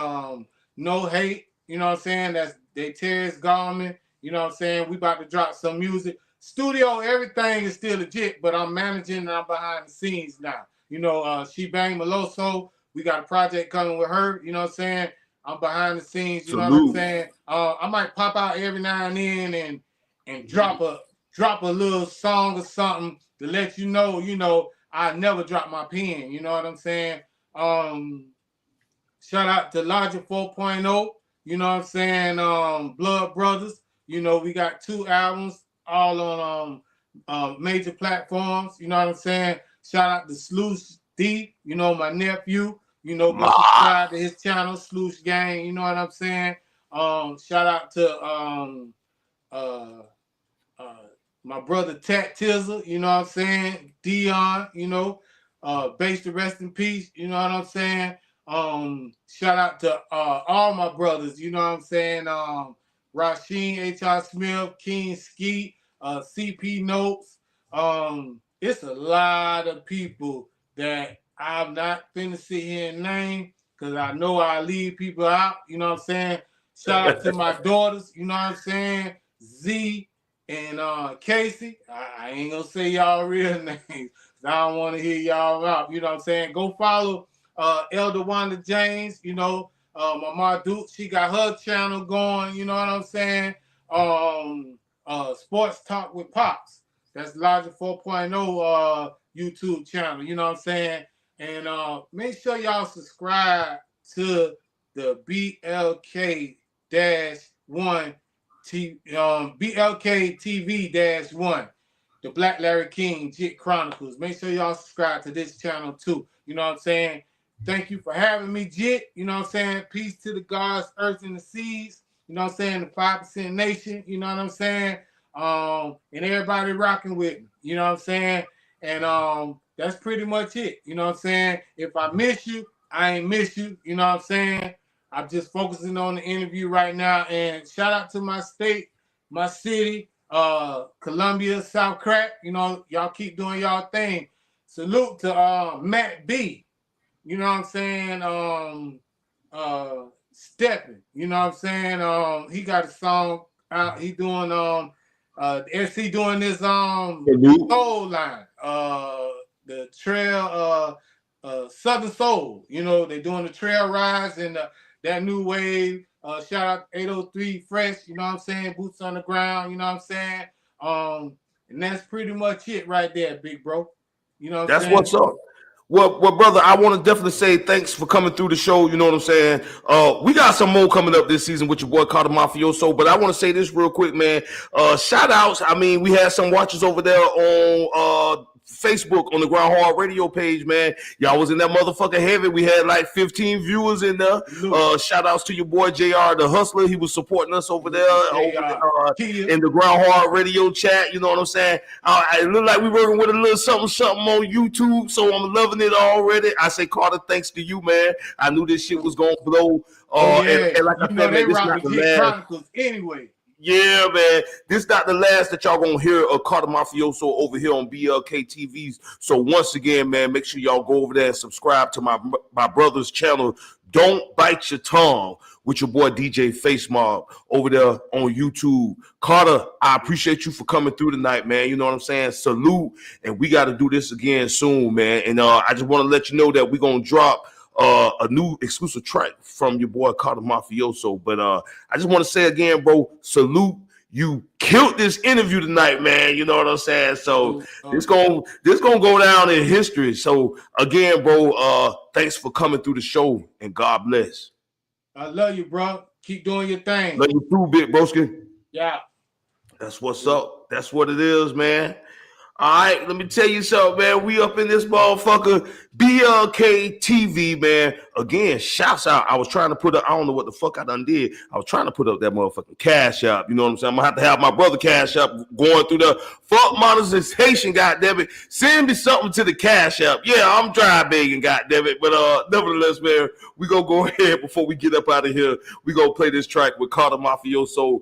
No Hate. You know what I'm saying? That's Terrence Garment. You know what I'm saying? We about to drop some music. Studio, everything is still legit, but I'm managing and I'm behind the scenes now. She Bang Meloso. We got a project coming with her. You know what I'm saying? I'm behind the scenes. You know what I'm saying? I might pop out every now and then and drop drop a little song or something to let you know, I never drop my pen. You know what I'm saying? Shout out to Logic 4.0. You know what I'm saying? Blood Brothers. We got 2 albums all on major platforms. You know what I'm saying? Shout out to Sloosh D. My nephew. Go subscribe to his channel, Sloosh Gang. You know what I'm saying? Shout out to my brother Tat Tizzle. You know what I'm saying? Dion. Base to rest in peace. You know what I'm saying? Shout out to all my brothers. You know what I'm saying? Rasheen H.R. Smith, King Skeet, CP Notes. It's a lot of people that I'm not finna sit here and name because I know I leave people out. You know what I'm saying? Shout out to my daughters. You know what I'm saying? Z and Casey. I ain't gonna say y'all real names. I don't want to hear y'all out. You know what I'm saying? Go follow Elder Wanda James. My mom Duke, she got her channel going. You know what I'm saying? Sports Talk with Pops. That's Logic 4.0 YouTube channel. You know what I'm saying? And make sure y'all subscribe to the BLK-1 BLKTV-1, the Black Larry King Jit Chronicles. Make sure y'all subscribe to this channel too. You know what I'm saying? Thank you for having me, Jit. You know what I'm saying? Peace to the gods, earth, and the seas. You know what I'm saying? The 5% nation. You know what I'm saying? And everybody rocking with me. You know what I'm saying? And that's pretty much it. You know what I'm saying? If I miss you, I ain't miss you. You know what I'm saying? I'm just focusing on the interview right now. And shout out to my state, my city, Columbia, South Crack. Y'all keep doing y'all thing. Salute to Matt B. You know what I'm saying? Stepping. You know what I'm saying? He got a song out. He doing SC doing this soul line. The trail Southern Soul. They're doing the trail rides and that new wave. Shout out 803 Fresh, you know what I'm saying? Boots on the ground, you know what I'm saying? And that's pretty much it right there, big bro. You know what I'm saying? What's up. Well, brother, I want to definitely say thanks for coming through the show. You know what I'm saying? We got some more coming up this season with your boy Cata Mafioso, but I want to say this real quick, man. Shout outs. I mean, we had some watchers over there on Facebook on the Ground Hard Radio page, man. Y'all was in that motherfucker heavy. We had like 15 viewers in there. Shout outs to your boy JR the Hustler. He was supporting us over there in the Ground Hard Radio chat. You know what I'm saying? It looked like we working with a little something on YouTube, so I'm loving it already. I say, Carter, thanks to you, man. I knew this shit was gonna blow. And like I said, man, they this rock not the the last. Chronicles anyway. Yeah, man. This not the last that y'all gonna hear of Cata Mafioso over here on BLK TVs. So once again, man, make sure y'all go over there and subscribe to my brother's channel. Don't Bite Your Tongue with your boy DJ Face Mob over there on YouTube. Carter, I appreciate you for coming through tonight, man. You know what I'm saying? Salute, and we got to do this again soon, man. And I just want to let you know that we're gonna drop a new exclusive track from your boy Cata Mafioso. But I just want to say again, bro, salute. You killed this interview tonight, man. You know what I'm saying? So this gonna go down in history. So again, bro, thanks for coming through the show, and God bless. I love you, bro. Keep doing your thing. Love you too, big broski. Yeah. That's what's up. That's what it is, man. All right, let me tell you something, man. We up in this motherfucker, BLK TV, man. Again, shouts out. I was trying to put up, I don't know what the fuck I done did. I was trying to put up that motherfucking Cash App. You know what I'm saying? I'm going to have my brother Cash App going through the fuck monetization, goddammit. Send me something to the Cash App. Yeah, I'm dry begging, goddammit. But nevertheless, man, we going to go ahead before we get up out of here. We going to play this track with Cata Mafioso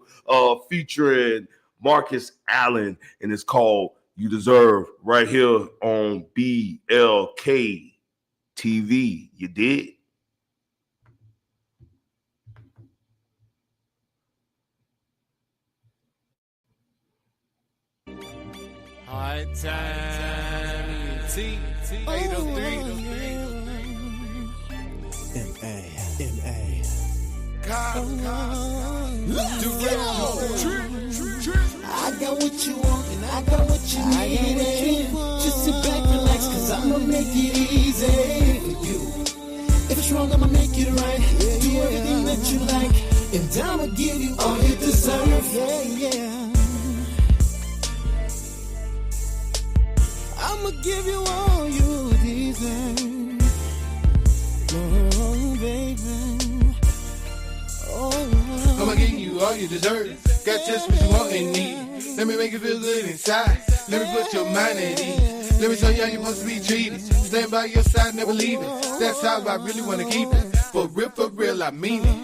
featuring Marcus Allen, and it's called You Deserve, right here on BLK TV. You did? Hard time. T 803. M.A. I got what you want and I got what you need. Just sit back, relax, cause I'ma make it easy for you. If it's wrong, I'ma make it right. Do everything that you like, and I'ma give you all you deserve. I'ma give you all you deserve. Oh, baby. Oh, I'ma give you all you deserve. Got just what you want and need. Let me make you feel good inside. Let me put your mind at ease. Let me show you how you're supposed to be treated. Stand by your side, never leave it. That's how I really wanna keep it. For real, I mean it.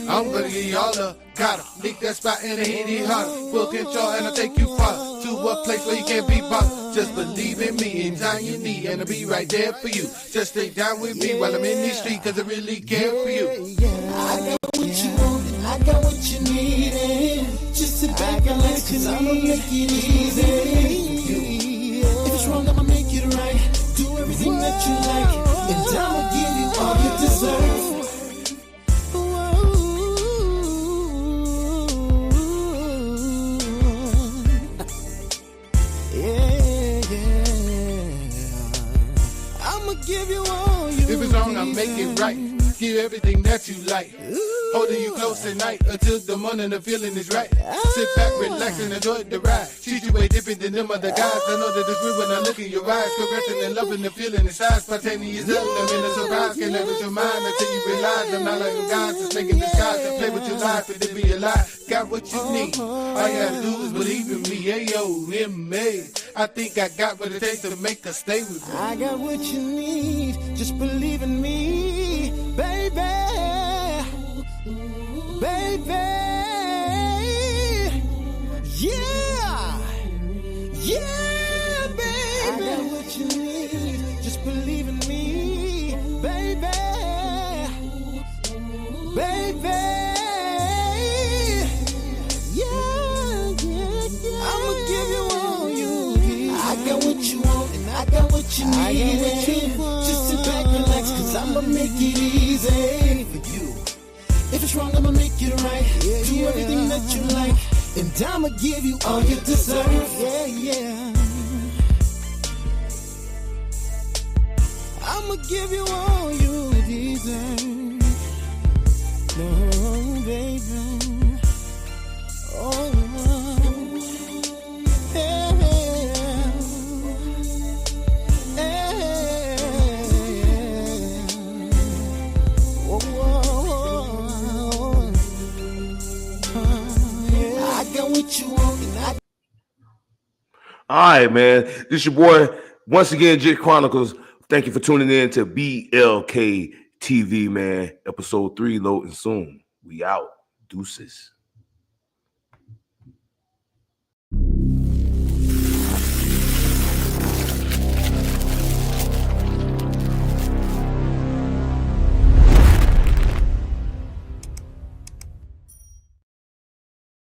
I'm gonna give you all the Cata. Lick that spot and hit it hard. Full control and I'll take you far to a place where you can't be bothered. Just believe in me in time you need, and I'll be right there for you. Just stay down with me while I'm in this street, cause I really care for you. I got what you want, and I got what you need. Just sit back and relax, cause I'ma make it easy. If it's wrong, I'ma make it right. Do everything that you like, and I'ma give you all you deserve. I'ma give you all you If it's wrong, I'll make it right. Give everything that you like. Holding you close at night until the morning the feeling is right. Sit back, relax, and enjoy the ride. Treat you way different than them other guys. I know that it's real when I look in your eyes. Caressing and loving the feeling inside. Spontaneous element of surprise. Can't let with your mind until you realize I'm not like them guys that's making disguise and play with your life and to be alive. Got what you need. All you gotta do is believe in me. A-O-M-A. I think I got what it takes to make her stay with me. I got what you need. Just believe in me, baby. Baby, yeah, baby. I got what you need. Just believe in me, baby, baby. Yeah. I'ma give you all you need. I got what you want and I got what you need. Just sit back, relax, cause I'ma make it easy for you. If it's wrong, I'ma make it right. Do everything that you like, and I'ma give you all you deserve. I'ma give you all you deserve. No, baby. Oh, yeah. What you want and I... All right, man. This your boy once again, J Chronicles. Thank you for tuning in to BLKTV, man. Episode 3 loading soon. We out. Deuces.